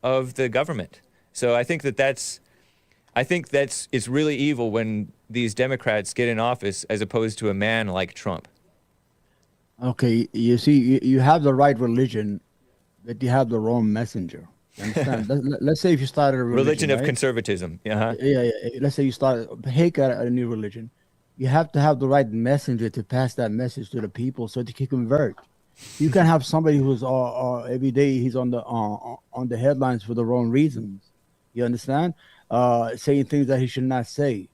of the government. So I think that's it's really evil when these Democrats get in office as opposed to a man like Trump. Okay, you see, you have the right religion, but you have the wrong messenger. You understand? Let's say if you started a religion, Religion of right? conservatism. Uh-huh. Yeah. Let's say you start Hake a new religion. You have to have the right messenger to pass that message to the people so they can convert. You can have somebody who's every day he's on the headlines for the wrong reasons. You understand? Saying things that he should not say.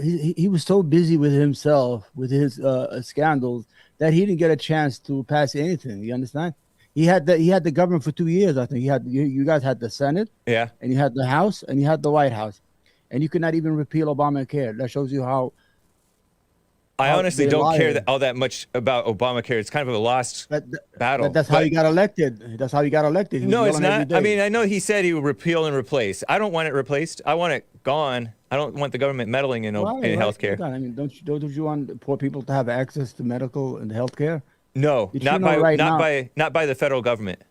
He was so busy with himself, with his scandals, that he didn't get a chance to pass anything. You understand? He had the government for 2 years. I think you guys had the Senate, Yeah. and you had the House, and you had the White House, and you could not even repeal Obamacare. That shows you I how honestly they don't lie. care all that much about Obamacare. It's kind of a lost That, battle. that's how But he got elected. That's how he got elected. He was no, it's yelling every not. I day. mean, I know he said he would repeal and replace. I don't want it replaced. I want it gone. I don't want the government meddling in Why? in Why? healthcare. I mean, don't you want poor people to have access to medical and healthcare? No, Did you know right now? not by the federal government.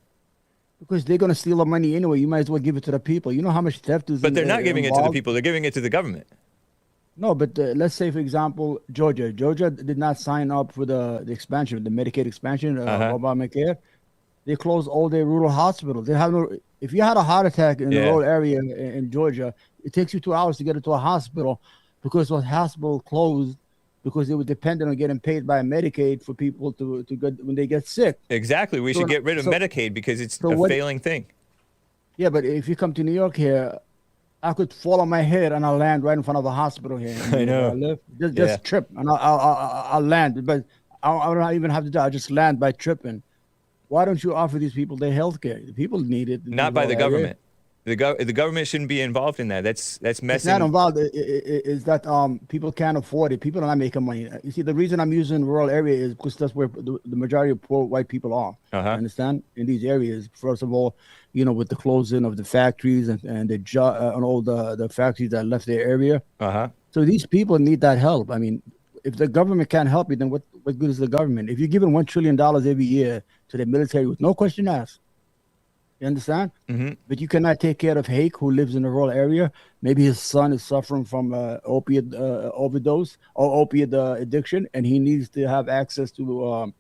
Because they're gonna steal the money anyway. You might as well give it to the people. You know how much theft is But they're not giving it to the involved? people. They're giving it to the government. No, but let's say, for example, Georgia. Georgia did not sign up for the expansion, the Medicaid expansion Uh-huh. of Obamacare. They closed all their rural hospitals. They have no. If you had a heart attack in the Yeah. rural area in Georgia, it takes you 2 hours to get into a hospital because the hospital closed because they were dependent on getting paid by Medicaid for people to get when they get sick. Exactly. We So, should get rid of so, Medicaid because it's so a what? failing thing. Yeah, but if you come to New York here, I could fall on my head and I'll land right in front of a hospital here in New I York where I know. live. Just Yeah. trip and I'll land, but I don't even have to do. I just land by tripping. Why don't you offer these people their health care? The people need it in the Not by rural the area. government. The government shouldn't be involved in that. That's It's messing. not involved. Is that people can't afford it. People are not making money. You see, the reason I'm using rural area is because that's where the majority of poor white people are. Uh-huh. Understand? In these areas, first of all, with the closing of the factories and and all the factories that left their area. Uh-huh. So these people need that help. I mean, if the government can't help you, then what good is the government? If you're giving $1 trillion every year to the military with no question asked, you understand? Mm-hmm. But you cannot take care of Hake, who lives in a rural area. Maybe his son is suffering from opiate overdose or opiate addiction, and he needs to have access to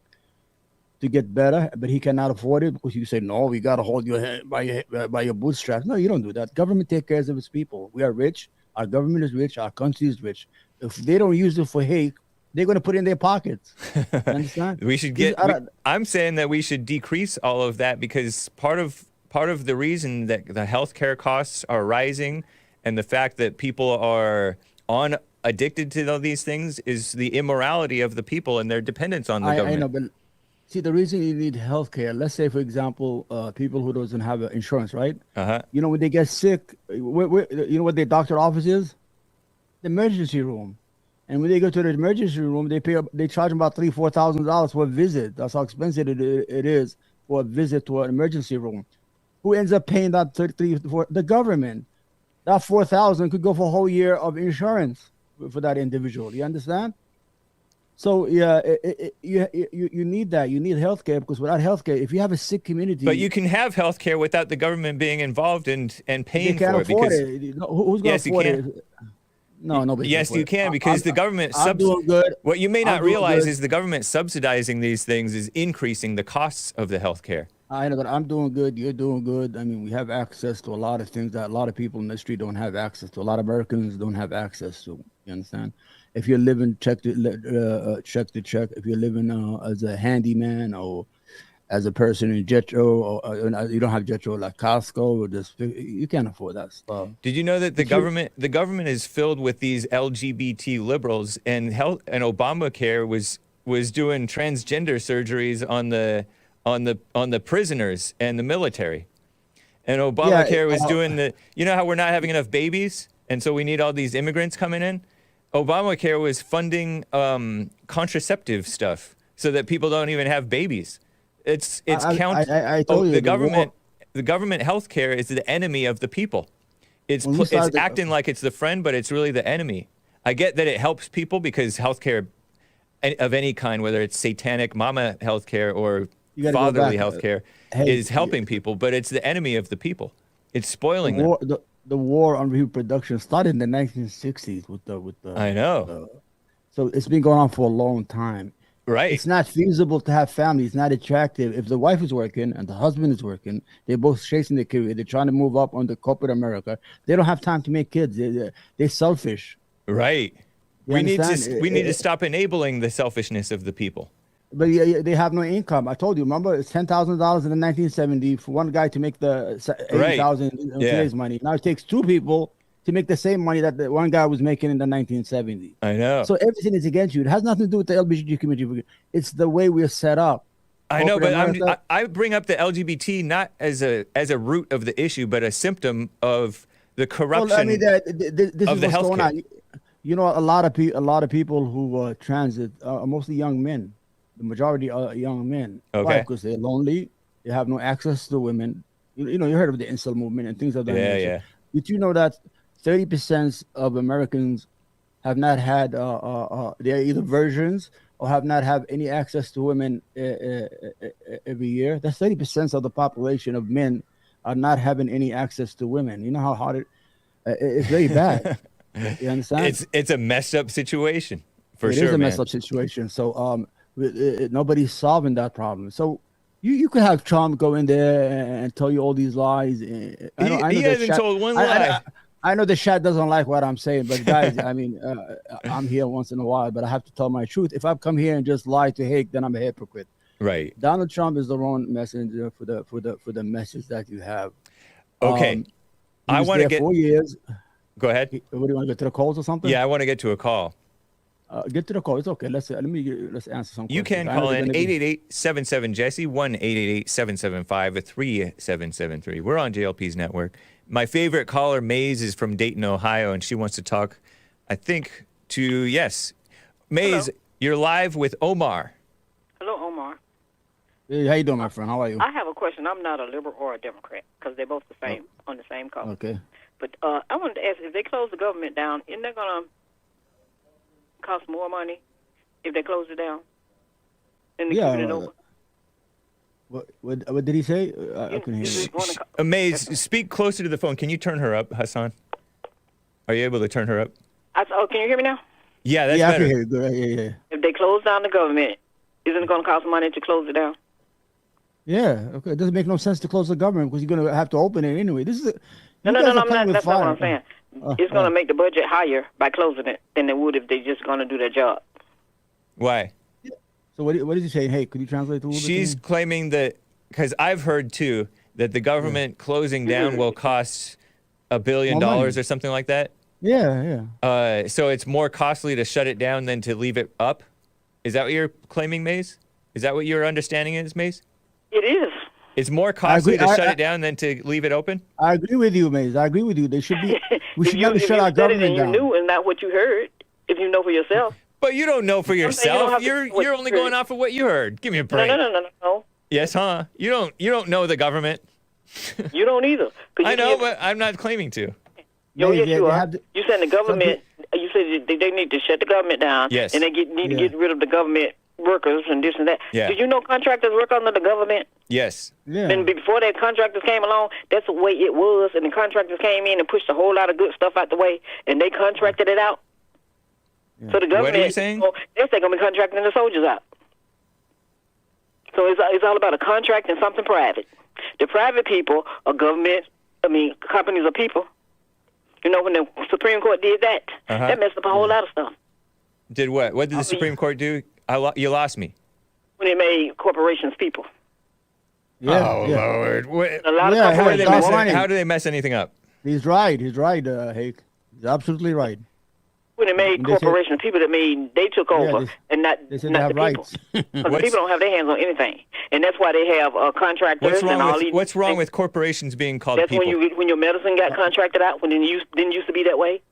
get better, but he cannot afford it because you say, no, we got to hold your hand by your bootstraps. No, you don't do that. Government takes care of its people. We are rich. Our government is rich. Our country is rich. If they don't use it for Hake, they're going to put it in their pockets. You understand? We should I'm saying that we should decrease all of that because part of the reason that the healthcare costs are rising and the fact that people are addicted to all these things is the immorality of the people and their dependence on the government. I know, but see, the reason you need healthcare, let's say, for example, people who doesn't have insurance, right? Uh-huh. When they get sick, you know what their doctor office is? The emergency room. And when they go to the emergency room, they charge them about $3,000-$4,000 for a visit. That's how expensive it is for a visit to an emergency room. Who ends up paying that the government? That $4,000 could go for a whole year of insurance for that individual. You understand? So yeah, you need that. You need healthcare because without healthcare, if you have a sick community, But you can have healthcare without the government being involved and they paying can't for it afford because it. Who's going to yes, you afford can. it? No, nobody. Yes, you can because the government I'm doing good. What you may I'm not doing realize good. is the government subsidizing these things is increasing the costs of the healthcare. I know, but I'm doing good. You're doing good. I mean, we have access to a lot of things that a lot of people in the street don't have access to. A lot of Americans don't have access to. You understand? If you're living check to check, if you're living as a handyman or as a person in Jetro, or you don't have Jetro like Costco, or just you can't afford that stuff. Did you know that the government is filled with these LGBT liberals and Obamacare was doing transgender surgeries on the prisoners and the military. And Obamacare was doing you know how we're not having enough babies and so we need all these immigrants coming in? Obamacare was funding contraceptive stuff so that people don't even have babies. I told you the government health care is the enemy of the people. It's acting like it's the friend, but it's really the enemy. I get that it helps people because healthcare of any kind, whether it's satanic mama healthcare or fatherly healthcare, is helping people, but it's the enemy of the people. It's spoiling them. The war on reproduction started in the 1960s with the. I know. So it's been going on for a long time. Right. It's not feasible to have family. It's not attractive. If the wife is working and the husband is working, they're both chasing their career. They're trying to move up under corporate America. They don't have time to make kids. They're selfish. Right. We need to stop enabling the selfishness of the people. But they have no income. I told you, remember, it's $10,000 in the 1970s for one guy to make the $80,000 in today's money. Now it takes two people to make the same money that the one guy was making in the 1970s. I know. So everything is against you. It has nothing to do with the LGBT community. It's the way we're set up. I know, but I bring up the LGBT not as a root of the issue, but a symptom of the corruption this of the healthcare. You know, a lot of people who transit are mostly young men. The majority are young men. Okay. Why? Because they're lonely. They have no access to women. You know, you heard of the incel movement and things of that nature. Yeah. Did you know that 30% of Americans have not had they're either virgins or have not had any access to women every year? That's 30% of the population of men are not having any access to women. You know how hard it's very bad. You understand? It's a messed up situation for sure. It is a messed up situation. So nobody's solving that problem. So you could have Trump go in there and tell you all these lies. He hasn't told one lie. I know the chat doesn't like what I'm saying, but guys, I mean, I'm here once in a while, but I have to tell my truth. If I come here and just lie to Hake, then I'm a hypocrite. Right. Donald Trump is the wrong messenger for the message that you have. Okay. I want to get 4 years. Go ahead. What do you want to get to the calls or something? Yeah, I want to get to a call. Get to the call. It's okay. Let's answer some questions. You can call in 888-77-JESSE, 1-888-775-3773. We're on JLP's network. My favorite caller, Maze, is from Dayton, Ohio, and she wants to talk, I think, Maze, hello. You're live with Omar. Hello, Omar. Hey, how you doing, my friend? How are you? I have a question. I'm not a liberal or a Democrat because they're both the same on the same call. Okay. But I wanted to ask, if they close the government down, isn't that going to cost more money if they close it down? And they keep it over? What did he say? I couldn't hear you. Maze, speak closer to the phone. Can you turn her up, Hassan? Are you able to turn her up? Can you hear me now? Yeah, that's better. I can hear you. Good. Yeah. If they close down the government, isn't it going to cost money to close it down? Yeah. Okay. It doesn't make no sense to close the government because you're going to have to open it anyway. This is No. That's not what I'm saying. It's going to make the budget higher by closing it than it would if they just going to do their job. Why? So what did you say? Hey, could you translate the She's claiming that, because I've heard too, that the government closing down will cost $1 billion or something like that. Yeah. So it's more costly to shut it down than to leave it up? Is that what you're claiming, Maze? Is that what your understanding is, Maze? It is. It's more costly to shut it down than to leave it open? I agree with you, Maze. I agree with you. They should be. We should never shut our government down. You knew and not what you heard. If you know for yourself. But you don't know for yourself. You're only going off of what you heard. Give me a break. No. Yes, huh? You don't know the government. You don't either. I know, but I'm not claiming to. Yes, you are. You said the government. You said they need to shut the government down. Yes. And they need to get rid of the government workers and this and that. Yeah. Did you know contractors work under the government? Yes. Yeah. And before that contractors came along, that's the way it was. And the contractors came in and pushed a whole lot of good stuff out the way, and they contracted it out. Yeah. So the government, what are you saying? They're going to be contracting the soldiers out. So it's all about a contract and something private. The private people are companies are people. You know, when the Supreme Court did that, that messed up a whole lot of stuff. Did what? What did the Supreme Court do? You lost me. When they made corporations people. Yeah, Lord. A lot of corporations. How do they mess anything up? He's right, Hake. He's absolutely right. When they made corporations people, they took over and not the people. Rights. Because the people don't have their hands on anything. And that's why they have contractors and all these. What's wrong with corporations being called people? That's when your medicine got contracted out, when it didn't used to be that way.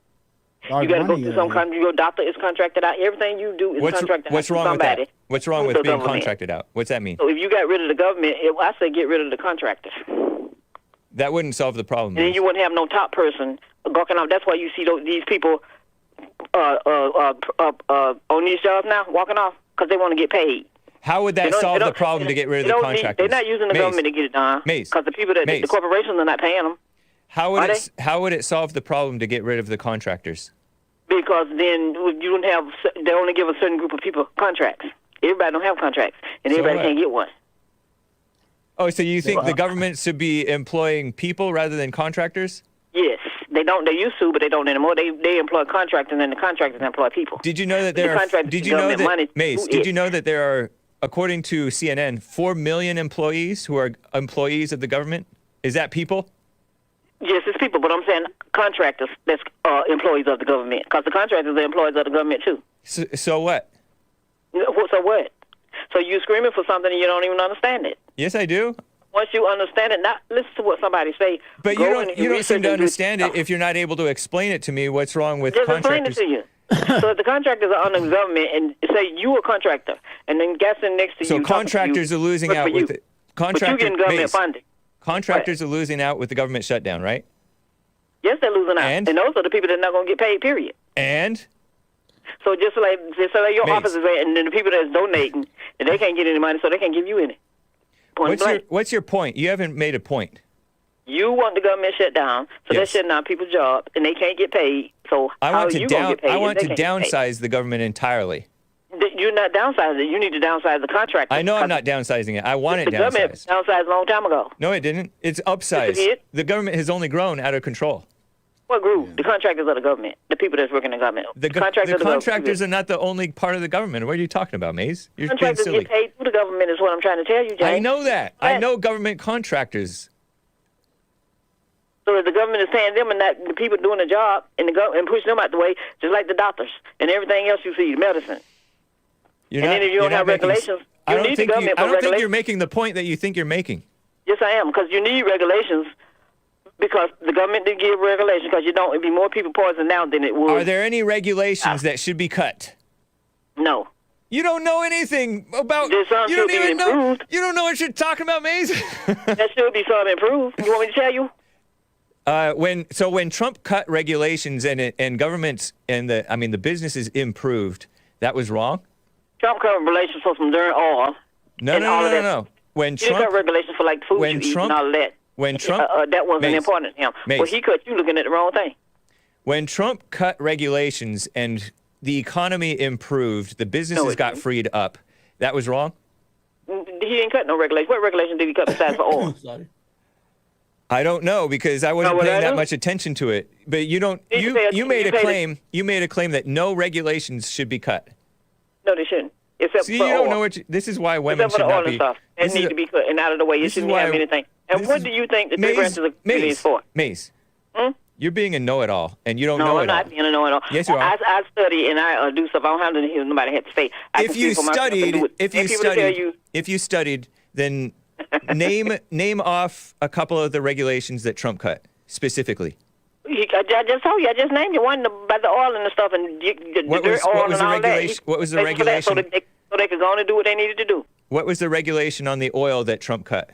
You got to go to some country. Your doctor is contracted out. Everything you do is contracted out. What's wrong with that? What's wrong with being contracted out? What's that mean? So if you got rid of the government, I say get rid of the contractors. That wouldn't solve the problem. And then you wouldn't have no top person gawking out. That's why you see these people on these jobs now walking off because they want to get paid. How would that solve the problem to get rid of the contractors? They're not using the government to get it done because the people the corporations are not paying them. How would it solve the problem to get rid of the contractors? Because then you don't have. They only give a certain group of people contracts. Everybody don't have contracts, and everybody can't get one. Oh, so you think the government should be employing people rather than contractors? Yes, they don't. They used to, but they don't anymore. They employ contractors, and the contractors employ people. Did you know that there are? Did you know that Mace? Did you know that there are, according to CNN, 4 million employees who are employees of the government? Is that people? Yes, it's people, but I'm saying contractors that's employees of the government, because the contractors are employees of the government too. So what? So what? So you're screaming for something and you don't even understand it. Yes, I do. Once you understand it, not listen to what somebody say. But you don't seem to understand it if you're not able to explain it to me. What's wrong with contractors? Just explain it to you. So if the contractors are under the government, and say you a contractor, and then guys in next to you. So contractors are losing out with it. But you getting government funding. Contractors are losing out with the government shutdown, right? Yes, they're losing out. And those are the people that are not going to get paid, period. And? So just like your office is there, and then the people that's donating, and they can't get any money, so they can't give you any. What's your point? You haven't made a point. You want the government shut down, so they're shutting down people's jobs, and they can't get paid. So how are you going to get paid? I want to downsize the government entirely. You're not downsizing it. You need to downsize the contract. I know I'm not downsizing it. I want it downsized. The government downsized a long time ago. No, it didn't. It's upsized. Yes, it did. The government has only grown out of control. What grew? The contractors of the government. The people that's working in the government. The contractors are not the only part of the government. What are you talking about, Maze? You're contractors being silly. Get paid through the government is what I'm trying to tell you, James. I know that. I know government contractors. So if the government is paying them and not the people doing the job and pushing them out the way, just like the doctors and everything else you see, medicine. Then if you don't have regulations, you need the government for regulations. I don't think you're making the point that you think you're making. Yes, I am, because you need regulations. Because the government did give regulations, because it'd be more people poisoned now than it would. Are there any regulations that should be cut? No. You don't know anything about. You don't even know. You don't know what you're talking about, Maze. That should be something improved. You want me to tell you? When Trump cut regulations and governments and the businesses improved, that was wrong. Trump cut regulations for some during oil. No. When Trump cut regulations for like food you eat and all of that. When Trump that wasn't important to him. Well, he cut you looking at the wrong thing. When Trump cut regulations and the economy improved, the businesses got freed up. That was wrong. He didn't cut no regulations. What regulation did he cut besides for oil? Sorry. I don't know because I wasn't paying that much attention to it. But you don't. You made a claim. You made a claim that no regulations should be cut. No, they shouldn't. Except See, for you don't oil. know what. This is why women Except should for the not oil be. And stuff. It needs to be cut and out of the way. You shouldn't have anything. And what do you think the three branches of the is for? Mace, you're being a know-it-all, and you don't know it all. No, I'm not being a know-it-all. Yes, you are. I study and I do stuff. I don't have to hear nobody have to say. If you studied, then name off a couple of the regulations that Trump cut specifically. I just told you. I just named you one about the oil and the stuff and the dirt oil and all that. What was the regulation? So they could go on and do what they needed to do. What was the regulation on the oil that Trump cut?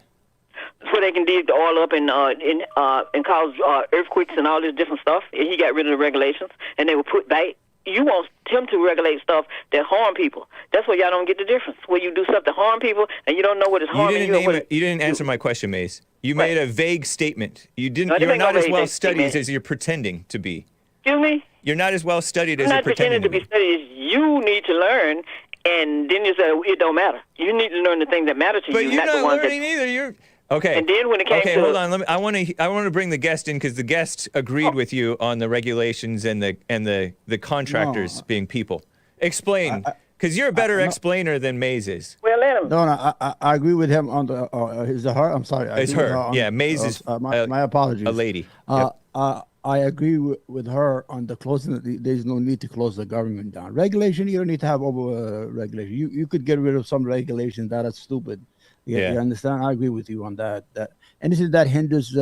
So they can dig the oil up and cause earthquakes and all this different stuff. And he got rid of the regulations, and they were put back. You want him to regulate stuff that harm people. That's where y'all don't get the difference. Where you do stuff that harm people, and you don't know what is harming you. You didn't answer my question, Mace. You made a vague statement. You didn't. You're not as well studied as you're pretending to be. Excuse me? You're not as well studied as you're pretending to be. Studied. You need to learn, and then you say it don't matter. You need to learn the things that matter to you. But you're not learning either. You're. Okay. And then when it came to hold on. I want to bring the guest in because the guest agreed with you on the regulations and the contractors being people. Explain, because you're a better explainer than Maze is. Well, let him. No, I agree with him on the. Is it her? I'm sorry. It's her. Yeah, Maze is. My apologies. A lady. I agree with her on the closing. There's no need to close the government down. Regulation, you don't need to have over regulation. You could get rid of some regulations that are stupid. Yeah, you understand? I agree with you on that. That anything that hinders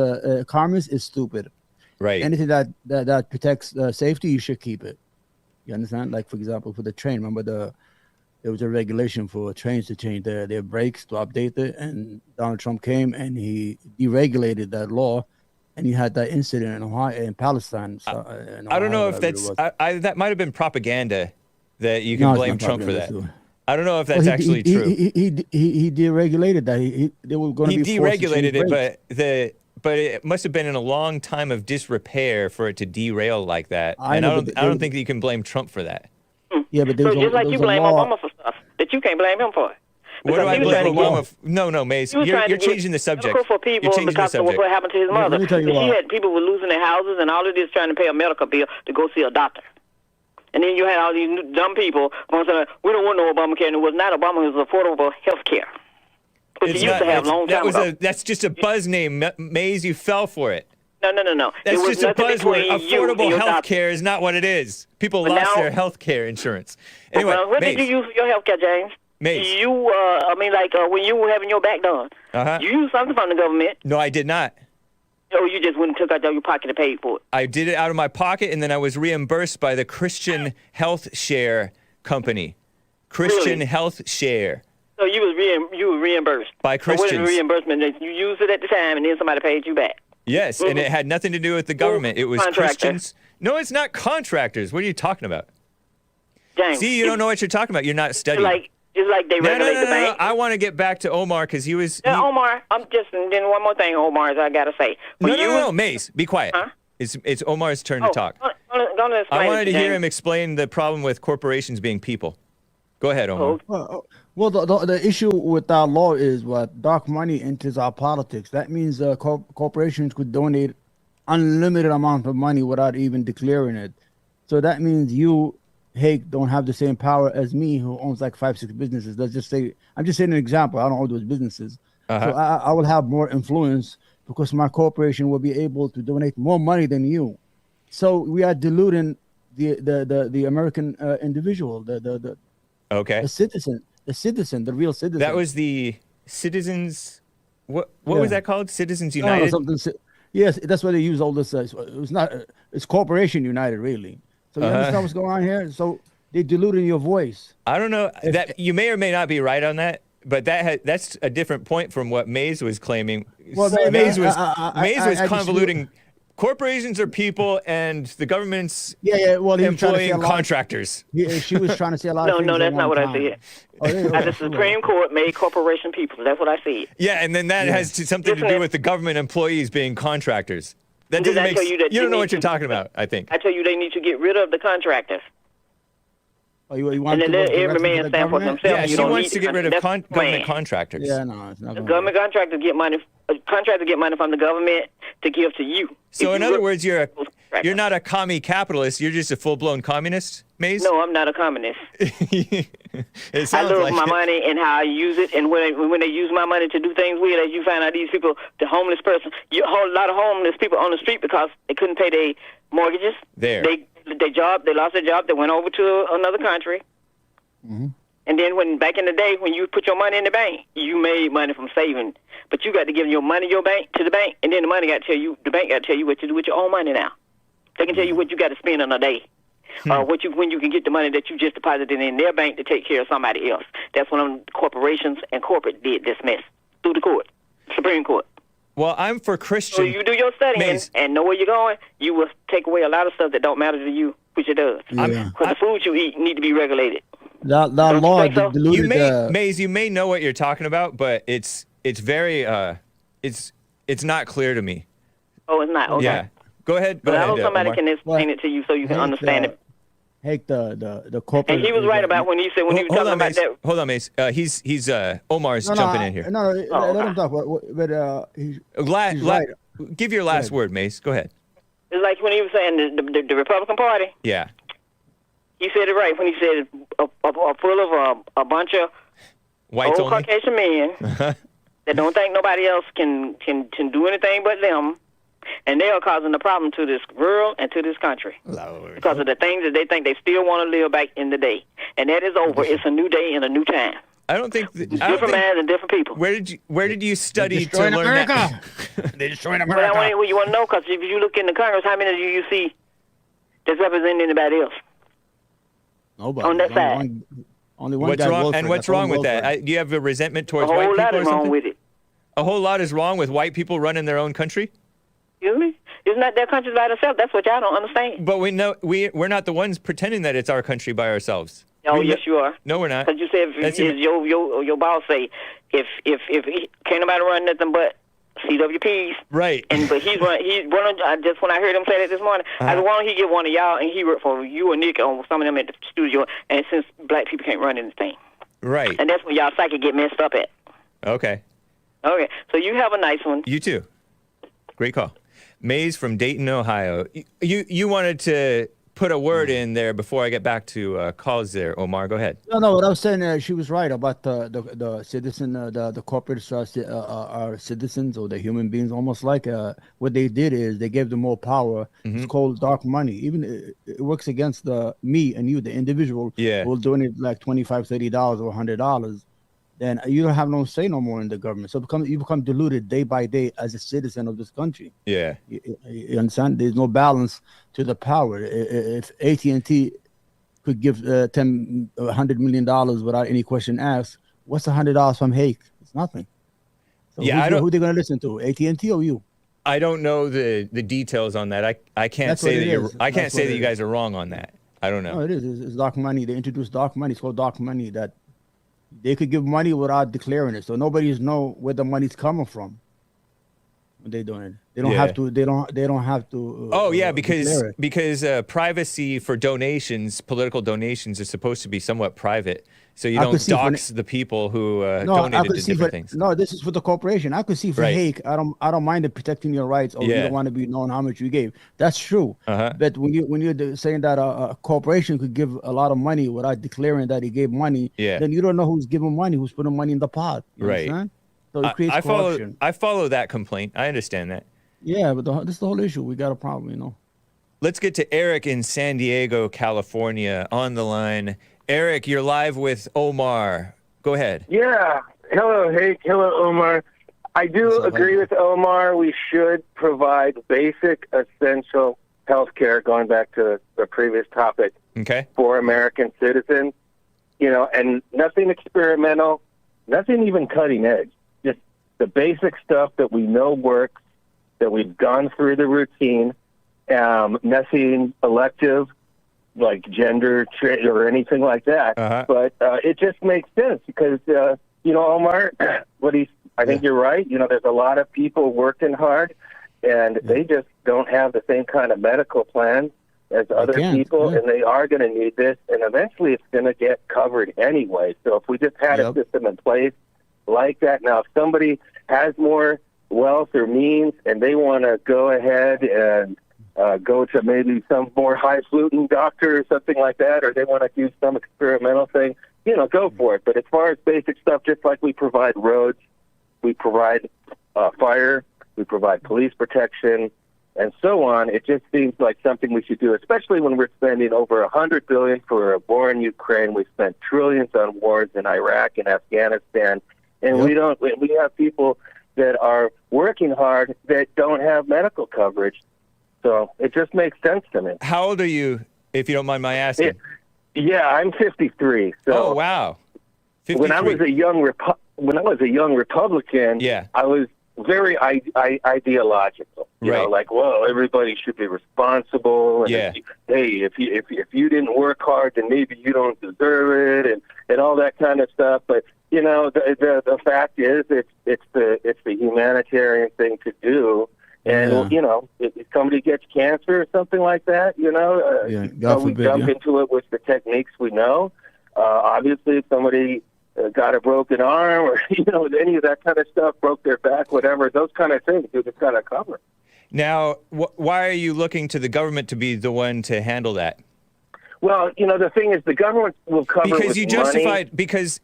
commerce is stupid. Right. Anything that protects safety, you should keep it. You understand? Like, for example, for the train, remember there was a regulation for trains to change their brakes to update it, and Donald Trump came and he deregulated that law, and you had that incident in Ohio, in Palestine. So, in I don't know Ohio, if whatever it that's was. that might have been propaganda that you can No, it's blame not Trump for that. propaganda, I don't know if that's Well, actually true. He deregulated that. They were going to He be forced to deregulated change it, brakes. but it must have been in a long time of disrepair for it to derail like that. I And know, I but don't think that you can blame Trump for that. Yeah, but So just like you blame law. Obama for stuff that you can't blame him for. What do Because I he was trying blame to get- Obama? No, Mace. He was You're trying to get changing the subject. medical for people You're changing the because of subject. what happened to his mother. Let me tell you And she what. had people were losing their houses and all of this trying to pay a medical bill to go see a doctor. And then you had all these dumb people going saying, we don't want no Obamacare. And it was not Obama, it was affordable health care. Which It's he used to have a long time ago. That's just a buzz name, Maze. You fell for it. No. That's it was just a nothing buzzword. between you and Affordable your health doctor. care is not what it is. People But lost now- their health care insurance. Anyway, Well, what Maze. did you use for your health care, James? Mace. You, when you were having your back done, Uh-huh. you used something from the government, No, I did not. or you just went and took out of your pocket and paid for it. I did it out of my pocket, and then I was reimbursed by the Christian Health Share Company. Christian Really? Health Share. So you were reimbursed By So what is the Christians. reimbursement? That you used it at the time, and then somebody paid you back. Yes, and it had nothing to do with the government. It was Contractor. Christians. No, it's not contractors. What are you talking about? James, See, you don't know what you're talking about. You're not It's studying. like they No. regulate the bank. I want to get back to Omar because he was. Now, Omar, and then one more thing, Omar, is I gotta say. No, Mace, be quiet. Huh? It's Omar's turn to talk. Gonna explain I wanted to it, hear James. him explain the problem with corporations being people. Go ahead, Omar. Well, the issue with our law is what dark money enters our politics. That means corporations could donate unlimited amount of money without even declaring it. So that means you, Hake, don't have the same power as me, who owns like 5-6 businesses. Let's just say, I'm just saying an example. I don't own those businesses. Uh-huh. So I will have more influence because my corporation will be able to donate more money than you. So we are diluting the American individual, Okay. the citizen, the real citizen. That was the Citizens. What Yeah. was that called? Citizens No, United. Yes, that's why they use all this. It's not. It's Corporation United, really. So you understand what's going on here? So they're diluting your voice. I don't know that you may or may not be right on that, but that's a different point from what Mays was claiming. Well, Mays was I just convoluting. Corporations are people, and the government's Yeah. Well, he was trying to say a employing lot. contractors. She was trying to say a lot of things. No, at that's not one what I time. said. Oh, yeah, The Supreme Court made corporation people. That's what I said. Yeah, and then that has something to do Listen, with the government employees being contractors. That Did doesn't I make tell you that you don't you know need what you're to- talking about, I think. I tell you, they need to get rid of the contractors. Oh, you want And to then go let every directly to man the stand for government? himself. Yeah, You she don't wants need to get rid of that's government plan. contractors. Yeah, no, it's not. The going government contractors get money. Contractors get money from the government to give to you. So If in you other work- words, you're not a commie capitalist. You're just a full-blown communist, Maze. No, I'm not a communist. It I sounds love like my it. money and how I use it, and when they use my money to do things with it, you find out these people, the homeless person, a whole lot of homeless people on the street because they couldn't pay their mortgages. There. They lost their job. They went over to another country. Mm-hmm. And then back in the day, when you put your money in the bank, you made money from saving. But you got to give your money to the bank, and then the bank got to tell you what to do with your own money now. They can tell you what you got to spend in a day. When you can get the money that you just deposited in their bank to take care of somebody else. That's when corporations and corporate did this mess through the court, Supreme Court. Well, I'm for So Christian. you do your studying Maze. and know where you're going, you will take away a lot of stuff that don't matter to you, which it does. Yeah. Because the food you eat need to be regulated. That Don't you law think so? diluted. Maze, you may know what you're talking about, but it's very it's not clear to me. Oh, it's not? Okay. Yeah. Go ahead. But I hope somebody Omar. can explain it to you so you can understand it. Hake the corporate. And he was right about when he said, when he was Hold talking on, about Mace. that. Hold on, Mace. He's Omar's jumping in here. No, Oh, let him talk. But he's right. Give your last word, Mace. Go ahead. It's like when he was saying the Republican Party. Yeah. He said it right when he said full of a bunch of Whites old only. Caucasian men that don't think nobody else can do anything but them, and they are causing the problem to this world and to this country because of the things that they think they still want to live back in the day, and that is over. It's a new day and a new time. I don't think. Different minds and different people. Where did you study to destroying learn America. that? They're destroying But America. you want to know because if you look in the Congress, how many do you see that's representing anybody else? Nobody. on that side. Only one What's guy. wrong? Welfare. And what's That's all wrong with that? welfare. Do you have a resentment A towards white whole people lot or is wrong something? with it. A whole lot is wrong with white people running their own country. Excuse me? It's not their country by itself. That's what y'all don't understand. But we know we're not the ones pretending that it's our country by ourselves. Oh, We yes, you are. No, we're not. Because you said That's if your boss say if can't nobody run nothing but CWPs. Right. But he's one. When I heard him say that this morning, I said, why don't he get one of y'all and he work for you or Nick or some of them at the studio? And since black people can't run anything, Right. and that's where y'all psyche get messed up at. Okay. Okay, so you have a nice one. You too. Great call. Mays from Dayton, Ohio. You wanted to put a word in there before I get back to calls there. Omar, go ahead. No. What I was saying, she was right about the citizen, the corporates are citizens or the human beings. Almost like what they did is they gave them more power. Mm-hmm. It's called dark money. Even it works against me and you, the individual. Yeah. Who will donate like $25, $30 or $100. Then you don't have no say no more in the government. So you become diluted day by day as a citizen of this country. Yeah. You understand? There's no balance to the power. If AT&T could give $100 million without any question asked, what's $100 from Hake? It's nothing. So Yeah, who they going to listen to? AT&T or you? I don't know the details on that. I can't That's say what that it you're. is. I can't That's say what that it you guys are wrong on that. I don't know. No, it is. It's dark money. They introduced dark money. It's called dark money that they could give money without declaring it. So nobody's know where the money's coming from when they're doing it. They don't have to. They don't have to. Oh yeah, declare it. because privacy for donations, political donations, is supposed to be somewhat private, so you I could don't see for dox the people who I donated could to see different for, things. No, this is for the corporation. I could see for Right. Hake. I don't mind it protecting your rights, or you Yeah. don't want to be known how much you gave. That's true. Uh-huh. But when you're saying that a corporation could give a lot of money without declaring that he gave money, Yeah. then you don't know who's giving money, who's putting money in the pot. You Right. understand? So it creates I corruption. follow that complaint. I understand that. Yeah, but this is the whole issue. We got a problem, Let's get to Eric in San Diego, California, on the line. Eric, you're live with Omar. Go ahead. Yeah. Hello, Hake. Hello, Omar. I do agree with Omar. We should provide basic, essential health care, going back to the previous topic, Okay. for American citizens. And nothing experimental, nothing even cutting edge. Just the basic stuff that we know works, that we've gone through the routine, nothing elective like gender or anything like that. Uh-huh. But it just makes sense because, Omar, I think you're right. There's a lot of people working hard, and they just don't have the same kind of medical plan as other people, and they are going to need this, and eventually it's going to get covered anyway. So if we just had a system in place like that, now if somebody has more wealth or means and they want to go ahead and go to maybe some more highfalutin doctor or something like that, or they want to do some experimental thing, go for it. But as far as basic stuff, just like we provide roads, we provide fire, we provide police protection, and so on, it just seems like something we should do, especially when we're spending over $100 billion for a war in Ukraine. We spent trillions on wars in Iraq and Afghanistan, and we have people that are working hard that don't have medical coverage. So it just makes sense to me. How old are you, if you don't mind my asking? Yeah, I'm 53. So oh wow! 53. When I was a young Republican, I was very ideological. You know, like, well, everybody should be responsible. And if you didn't work hard, then maybe you don't deserve it, and all that kind of stuff. But the fact is, it's the humanitarian thing to do. And if somebody gets cancer or something like that, God we forbid, jump into it with the techniques we know. Obviously, if somebody got a broken arm or any of that kind of stuff, broke their back, whatever, those kind of things, you just got to cover. Now, why are you looking to the government to be the one to handle that? Well, the thing is, the government will cover because you justified. money. Because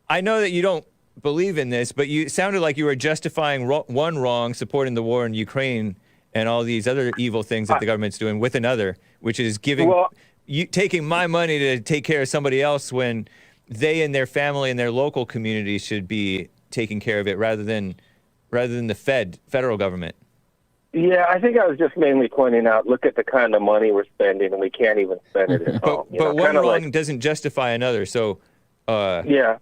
I know that you don't believe in this, but you sounded like you were justifying one wrong, supporting the war in Ukraine and all these other evil things that the government's doing, with another, which is taking my money to take care of somebody else when they and their family and their local community should be taking care of it rather than the federal government. Yeah, I think I was just mainly pointing out, look at the kind of money we're spending, and we can't even spend it at home. But one wrong doesn't justify another. So Yeah.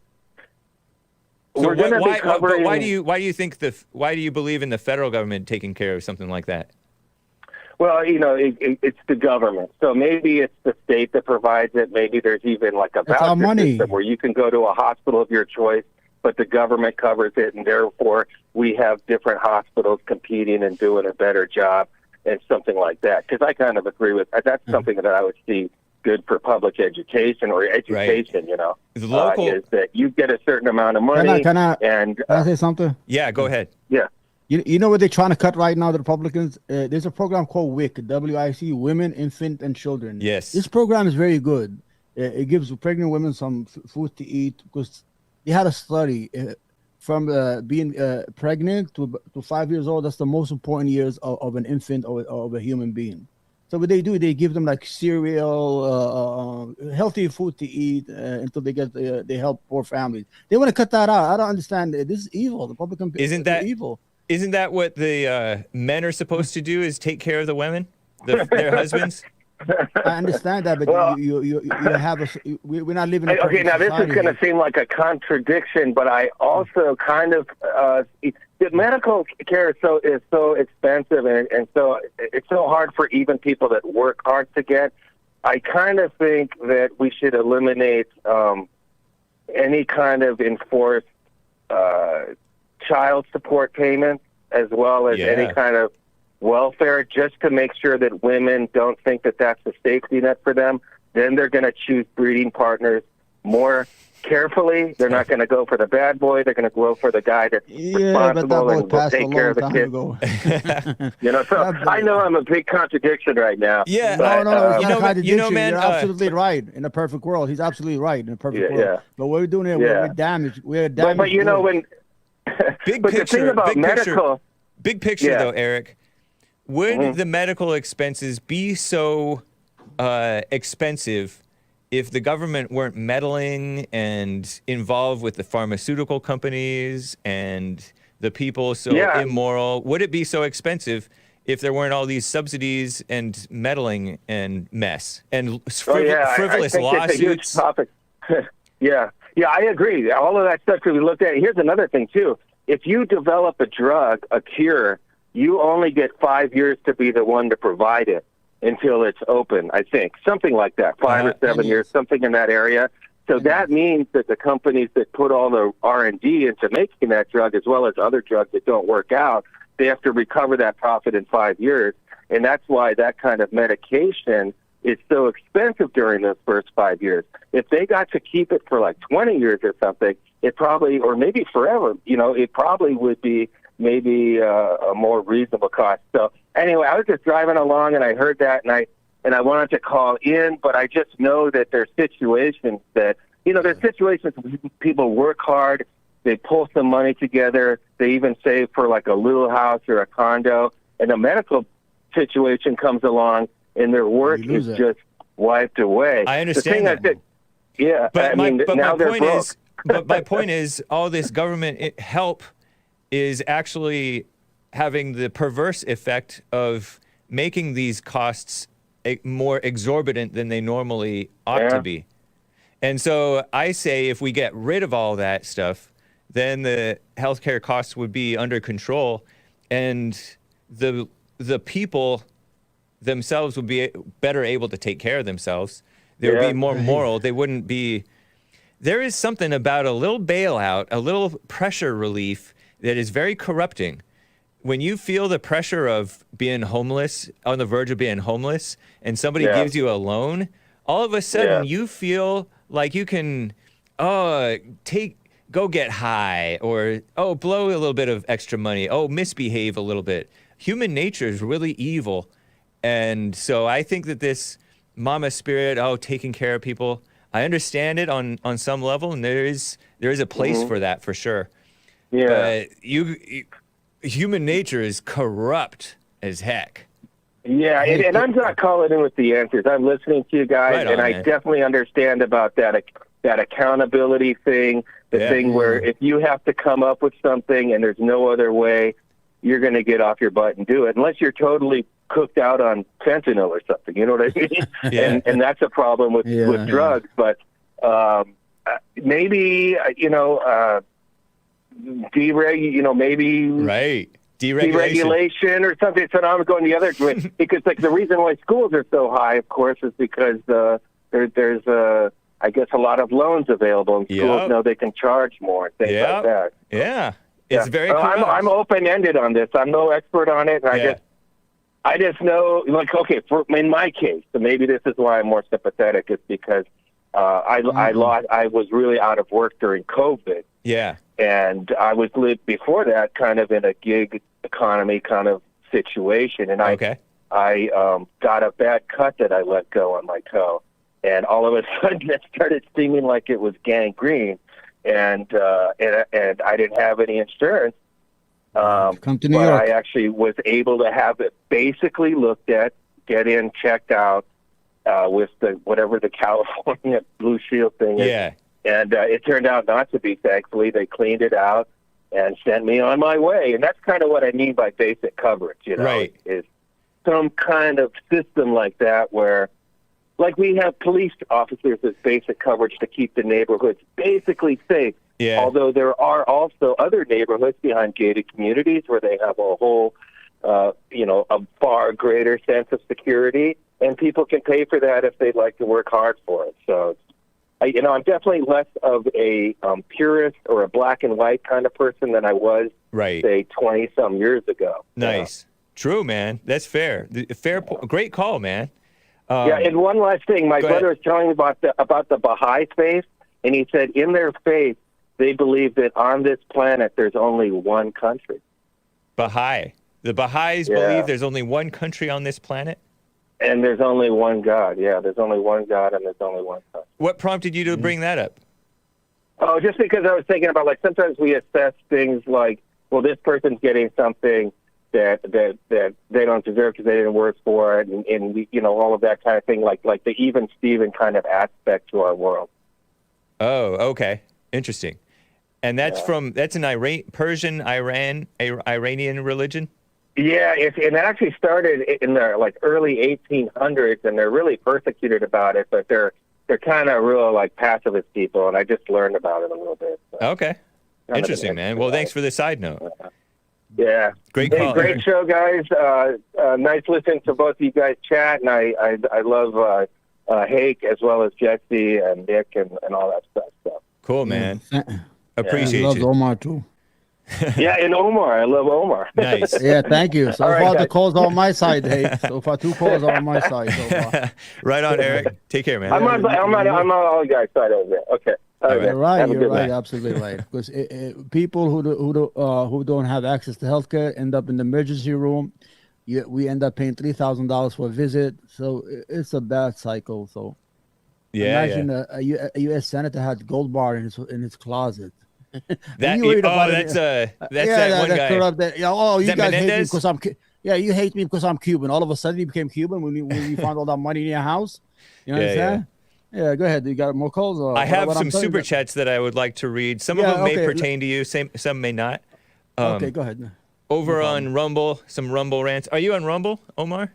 So We're going to be covering. why do you believe in the federal government taking care of something like that? Well, it's the government. So maybe it's the state that provides it. Maybe there's even like a That's our voucher money. system where you can go to a hospital of your choice, but the government covers it, and therefore we have different hospitals competing and doing a better job and something like that. Because I kind of agree with that's something that I would see good for public education or education, The local is that you get a certain amount of money. Can I say something? Yeah, go ahead. Yeah. You know what they're trying to cut right now, the Republicans? There's a program called WIC, W-I-C, Women, Infant, and Children. Yes. This program is very good. It gives pregnant women some food to eat, because they had a study from being pregnant to 5 years old. That's the most important years of an infant or of a human being. So what they do, they give them like cereal, healthy food to eat until they help poor families. They want to cut that out. I don't understand. This is evil. The Republican Isn't that evil? Isn't that what the men are supposed to do? Is take care of the women, their husbands? I understand that, but well, you have we're not living. Okay, now this is going to seem like a contradiction, but I also kind of the medical care is so expensive, and so it's so hard for even people that work hard to get. I kind of think that we should eliminate any kind of enforced child support payments, as well as any kind of welfare, just to make sure that women don't think that that's a safety net for them. Then they're going to choose breeding partners more carefully. They're not going to go for the bad boy. They're going to go for the guy that's responsible and will take care of the kids. So I know I'm a big contradiction right now. Yeah, but, no, it's not a contradiction. Man, you're absolutely right. In a perfect world, he's absolutely right. In a perfect world. Yeah. But what we're doing here, we're damaged. We're damaged. But when big but picture, the thing about big picture though, Eric, would the medical expenses be so expensive if the government weren't meddling and involved with the pharmaceutical companies and the people so immoral? Would it be so expensive if there weren't all these subsidies and meddling and mess and frivolous I think lawsuits? It's a huge topic. Yeah, I agree. All of that stuff could be looked at. Here's another thing, too. If you develop a drug, a cure, you only get 5 years to be the one to provide it until it's open, I think. Something like that, 5 or 7 years, something in that area. So that means that the companies that put all the R&D into making that drug, as well as other drugs that don't work out, they have to recover that profit in 5 years. And that's why that kind of medication is so expensive during those first 5 years. If they got to keep it for like 20 years or something, it probably, or maybe forever, it probably would be maybe a more reasonable cost. So anyway, I was just driving along and I heard that, and I wanted to call in, but I just know that there's situations that, there's situations where people work hard, they pull some money together, they even save for like a little house or a condo, and a medical situation comes along and their work is just wiped away. I understand that. But my point is, all this government help is actually having the perverse effect of making these costs more exorbitant than they normally ought to be. And so I say, if we get rid of all that stuff, then the healthcare costs would be under control, and the people themselves would be better able to take care of themselves. They would be more moral. They wouldn't be. There is something about a little bailout, a little pressure relief that is very corrupting. When you feel the pressure of being homeless, on the verge of being homeless, and somebody gives you a loan, all of a sudden you feel like you can, go get high, or, blow a little bit of extra money, misbehave a little bit. Human nature is really evil. And so I think that this mama spirit, taking care of people, I understand it on some level, and there is a place for that, for sure. Yeah. But human nature is corrupt as heck. Yeah, and I'm not calling in with the answers. I'm listening to you guys, I definitely understand about that accountability thing, thing where if you have to come up with something and there's no other way, you're going to get off your butt and do it, unless you're totally cooked out on fentanyl or something. You know what I mean? And that's a problem with drugs. But maybe maybe right. Deregulation or something. So now I'm going the other way because like the reason why schools are so high, of course, is because there's I guess a lot of loans available and schools know they can charge more and things like that. Yeah, it's very corrupt. I'm open-ended on this. I'm no expert on it. And I just know, like, okay, in my case, so maybe this is why I'm more sympathetic, is because I was really out of work during COVID. Yeah. And I was before that kind of in a gig economy kind of situation. And I got a bad cut that I let go on my toe. And all of a sudden it started seeming like it was gangrene. And I didn't have any insurance. Come to New York. I actually was able to have it basically looked at, get in, checked out with whatever the California Blue Shield thing is. Yeah. And it turned out not to be, thankfully. They cleaned it out and sent me on my way. And that's kind of what I mean by basic coverage, Right. is some kind of system like that where, like we have police officers as basic coverage to keep the neighborhoods basically safe. Yeah. Although there are also other neighborhoods behind gated communities where they have a whole, a far greater sense of security, and people can pay for that if they'd like to work hard for it. So, I'm definitely less of a purist or a black and white kind of person than I was, say, 20-some years ago. Nice. True, man. That's fair. Great call, man. And one last thing. My brother was telling me about the Baha'i faith, and he said in their faith, they believe that on this planet there's only one country. Baha'i. The Baha'is believe there's only one country on this planet? And there's only one God. Yeah, there's only one God and there's only one country. What prompted you to bring that up? Oh, just because I was thinking about, like, sometimes we assess things like, well, this person's getting something that they don't deserve because they didn't work for it, and all of that kind of thing, like the even Steven kind of aspect to our world. Oh, okay. Interesting. And that's that's an Iranian religion? Yeah, and it actually started in the early 1800s, and they're really persecuted about it, but they're kind of real pacifist people, and I just learned about it a little bit. So. Okay. Interesting, man. Well, thanks for the side note. Yeah. Great call. Great show, guys. Nice listening to both of you guys chat, and I love Hake as well as Jesse and Nick and all that stuff. So. Cool, man. Appreciate you. I love you. Omar, too. Yeah, and Omar. I love Omar. Nice. Yeah, thank you. So far, the calls on my side, hey. So far, 2 calls on my side so far. Right on, Eric. Take care, man. I'm on all you guys' side over there. Okay. You're right, absolutely right. Because people who don't have access to healthcare end up in the emergency room. We end up paying $3,000 for a visit. So it's a bad cycle. So imagine a U.S. senator had gold bar in his closet. That's that one guy. Corrupt, you guys hate me because I'm. You hate me because I'm Cuban. All of a sudden, you became Cuban when you found all that money in your house. You know what I'm saying? Yeah, go ahead. You got more calls? I have some super chats that I would like to read. Some of them may pertain to you. Some may not. Okay, go ahead. Over on Rumble, some Rumble rants. Are you on Rumble, Omar?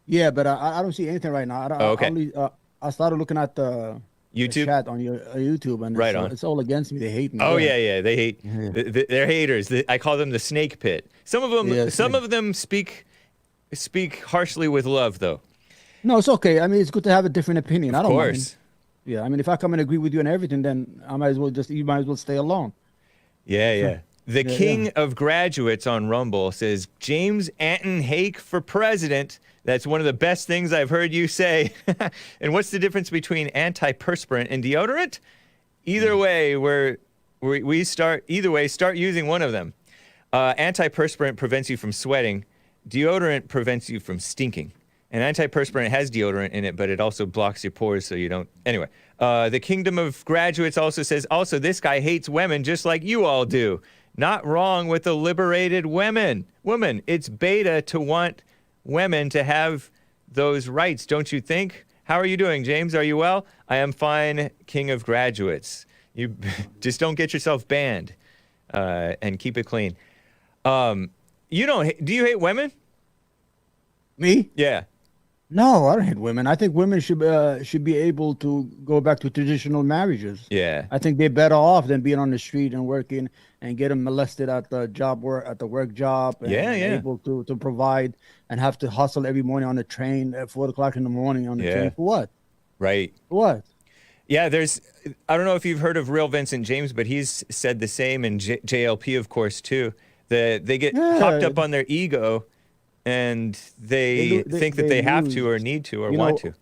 Yeah, but I don't see anything right now. I started looking at the YouTube chat on your YouTube, and it's all against me. They hate me. Oh yeah, they hate. They're haters. I call them the snake pit. Some of them speak harshly with love, though. No, it's okay. I mean, it's good to have a different opinion. Of course. Yeah, I mean, if I come and agree with you on everything, then you might as well stay alone. Yeah. The king of graduates on Rumble says, James Anton Hake for president. That's one of the best things I've heard you say. And what's the difference between antiperspirant and deodorant? Either way, start using one of them. Antiperspirant prevents you from sweating. Deodorant prevents you from stinking. And antiperspirant has deodorant in it, but it also blocks your pores so you don't. Anyway, the Kingdom of Graduates also says, this guy hates women just like you all do. Not wrong with the liberated women. Woman, it's beta to want women to have those rights, don't you think? How are you doing, James? Are you well? I am fine, King of Graduates. You just don't get yourself banned and keep it clean. Do you hate women? Me? Yeah. No, I don't hate women. I think women should be able to go back to traditional marriages. Yeah. I think they're better off than being on the street and working and getting molested at the work job, Yeah, and yeah. able to provide and have to hustle every morning on the train at 4 o'clock in the morning on the Yeah. train for what? Right. For what? Yeah, I don't know if you've heard of Real Vincent James, but he's said the same, and JLP, of course, too. They get hopped Yeah, up on their ego, and they think that they have to or lose. need to or You want know, to.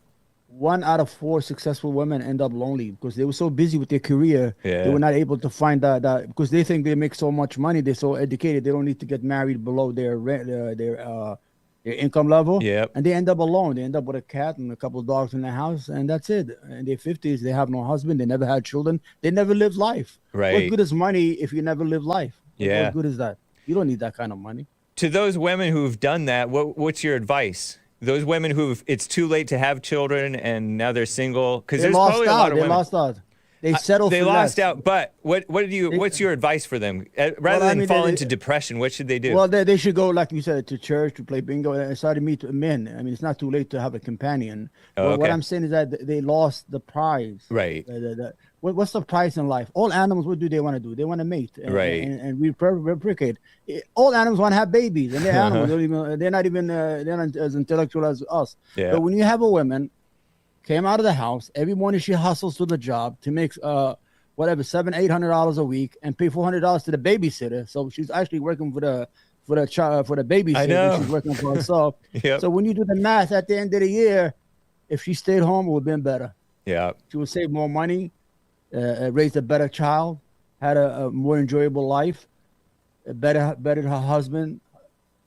1 out of 4 successful women end up lonely because they were so busy with their career. They Yeah. were not able to find that because they think they make so much money. They're so educated. They don't need to get married below their rent, their income level. Yep. And they end up alone. They end up with a cat and a couple of dogs in the house, and that's it. In their 50s, they have no husband. They never had children. They never lived life. What Right. good is money if you never live life? Yeah. What good is that? You don't need that kind of money. To those women who've done that, what's your advice? Those women it's too late to have children and now they're single, because They there's lost probably a lot out. of They women. lost out. They settled They for lost less. out. But what's your advice for them? Rather I than mean, fall into depression, what should they do? well, they should go, like you said, to church to play bingo and start to meet men. I mean, it's not too late to have a companion. Oh, What okay. I'm saying is that they lost the prize. Right. What's the prize in life? All animals, what do they want to do? They want to mate Right. and replicate. All animals want to have babies, and they're animals. They're not even they're not as intellectual as us. Yeah. But when you have a woman came out of the house every morning, she hustles to the job to make whatever $700-800 a week and pay $400 to the babysitter. So she's actually working for the child, for the babysitter. I know. She's working for herself. Yep. So when you do the math at the end of the year, if she stayed home, it would have been better. Yeah. She would save more money, raised a better child, had a more enjoyable life, bettered her husband.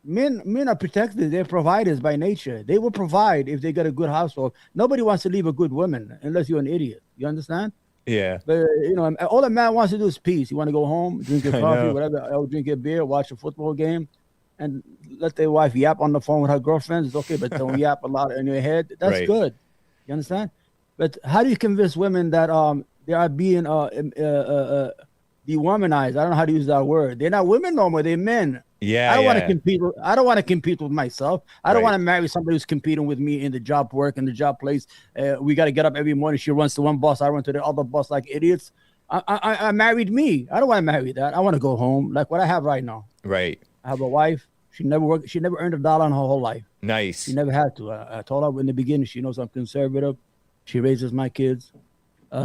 Men are protected. They're providers by nature. They will provide if they get a good household. Nobody wants to leave a good woman unless you're an idiot. You understand? Yeah. But all a man wants to do is peace. You want to go home, drink your I coffee, know. whatever, or drink your beer, watch a football game, and let their wife yap on the phone with her girlfriends. It's okay, but don't yap a lot in your head. That's Right. good. You understand? But how do you convince women that they are being dewomanized? I don't know how to use that word. They're not women no more. They're men. Yeah. I don't want to yeah. compete. I don't want to compete with myself. I don't Right. want to marry somebody who's competing with me in the job work and the job place. We got to get up every morning. She runs to one boss. I run to the other boss like idiots. I married me. I don't want to marry that. I want to go home like what I have right now. Right. I have a wife. She never worked. She never earned $1 in her whole life. Nice. She never had to. I told her in the beginning. She knows I'm conservative. She raises my kids.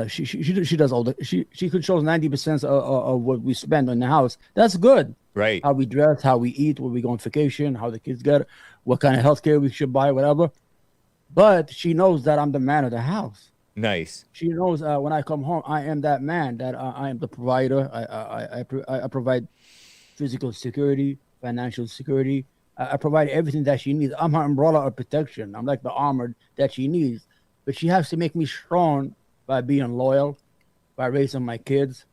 She does all the. She controls 90% of what we spend on the house. That's good. Right. How we dress, how we eat, where we go on vacation, how the kids get, what kind of health care we should buy, whatever. But she knows that I'm the man of the house. Nice. She knows when I come home, I am that man, that I am the provider. I provide physical security, financial security. I provide everything that she needs. I'm her umbrella of protection. I'm like the armor that she needs. But she has to make me strong by being loyal, by raising my kids,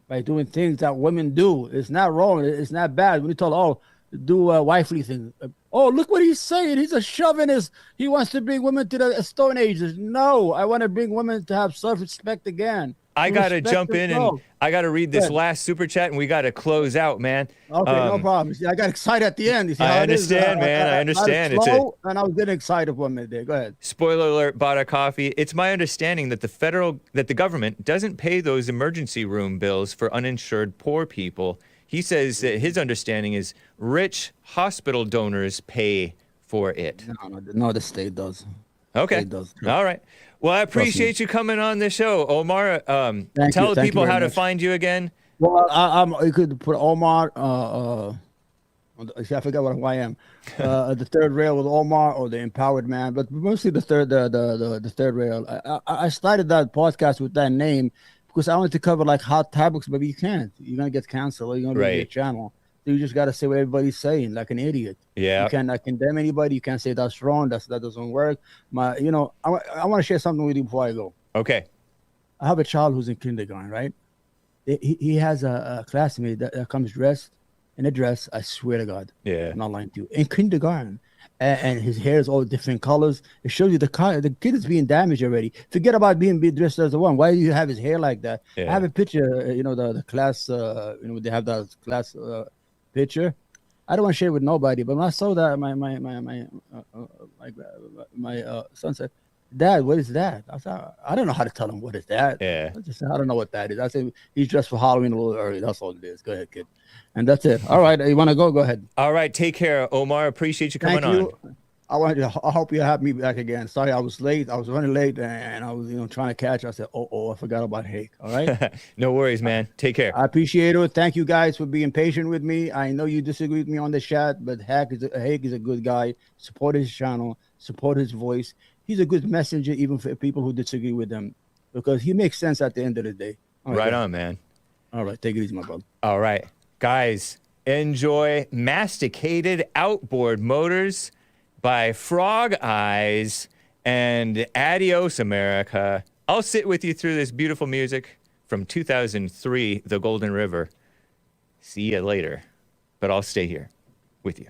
by doing things that women do. It's not wrong. It's not bad. When you tell, do wifely things. Oh, look what he's saying. He's a chauvinist. He wants to bring women to the Stone Ages. No, I want to bring women to have self-respect again. I To got to respect jump in and themselves. I got to read this Good. last super chat and we got to close out, man. Okay, no problem. See, I got excited at the end. You see I how it is? understand, man. I understand. It's Slow, and I was getting excited for a minute there. Go ahead. Spoiler alert, bought a coffee. It's my understanding that the government doesn't pay those emergency room bills for uninsured poor people. He says that his understanding is rich hospital donors pay for it. No, the state does. Okay. It does. All right. Well, I appreciate you coming on the show, Omar. Tell you. the Thank you people very how to much. find you again. Well, you could put Omar. See, I forgot what I am. The third rail with Omar or the empowered man, but mostly the third rail. I started that podcast with that name because I wanted to cover like hot topics, but you can't. You're gonna get canceled. Or you're gonna lose your Right. channel. So you just gotta say what everybody's saying, like an idiot. Yeah. You cannot condemn anybody. You can't say that's wrong. That doesn't work. I want to share something with you before I go. Okay. I have a child who's in kindergarten, right? He has a classmate that comes dressed in a dress. I swear to God, Yeah. I'm not lying to you. In kindergarten, and his hair is all different colors. It shows you the kid is being damaged already. Forget about being dressed as the one. Why do you have his hair like that? Yeah. I have a picture. The class. They have that class picture. I don't want to share it with nobody. But when I saw that, my son said, "Dad, what is that?" I said, "I don't know how to tell him what is that." Yeah. I just said, "I don't know what that is." I said, "He's dressed for Halloween a little early. That's all it is. Go ahead, kid." And that's it. All right, you want to go? Go ahead. All right. Take care, Omar. Appreciate you coming Thank you. on. I hope you have me back again. Sorry, I was late. I was running late, and I was, trying to catch. I said, I forgot about Hake. All right. No worries, man. Take care. I appreciate it. Thank you guys for being patient with me. I know you disagree with me on the chat, but Hake is a good guy. Support his channel. Support his voice. He's a good messenger, even for people who disagree with him, because he makes sense at the end of the day. Right on, man. All right. Take it easy, my brother. All right. Guys, enjoy Masticated Outboard Motors by Frog Eyes, and Adios America. I'll sit with you through this beautiful music from 2003, The Golden River. See you later, but I'll stay here with you.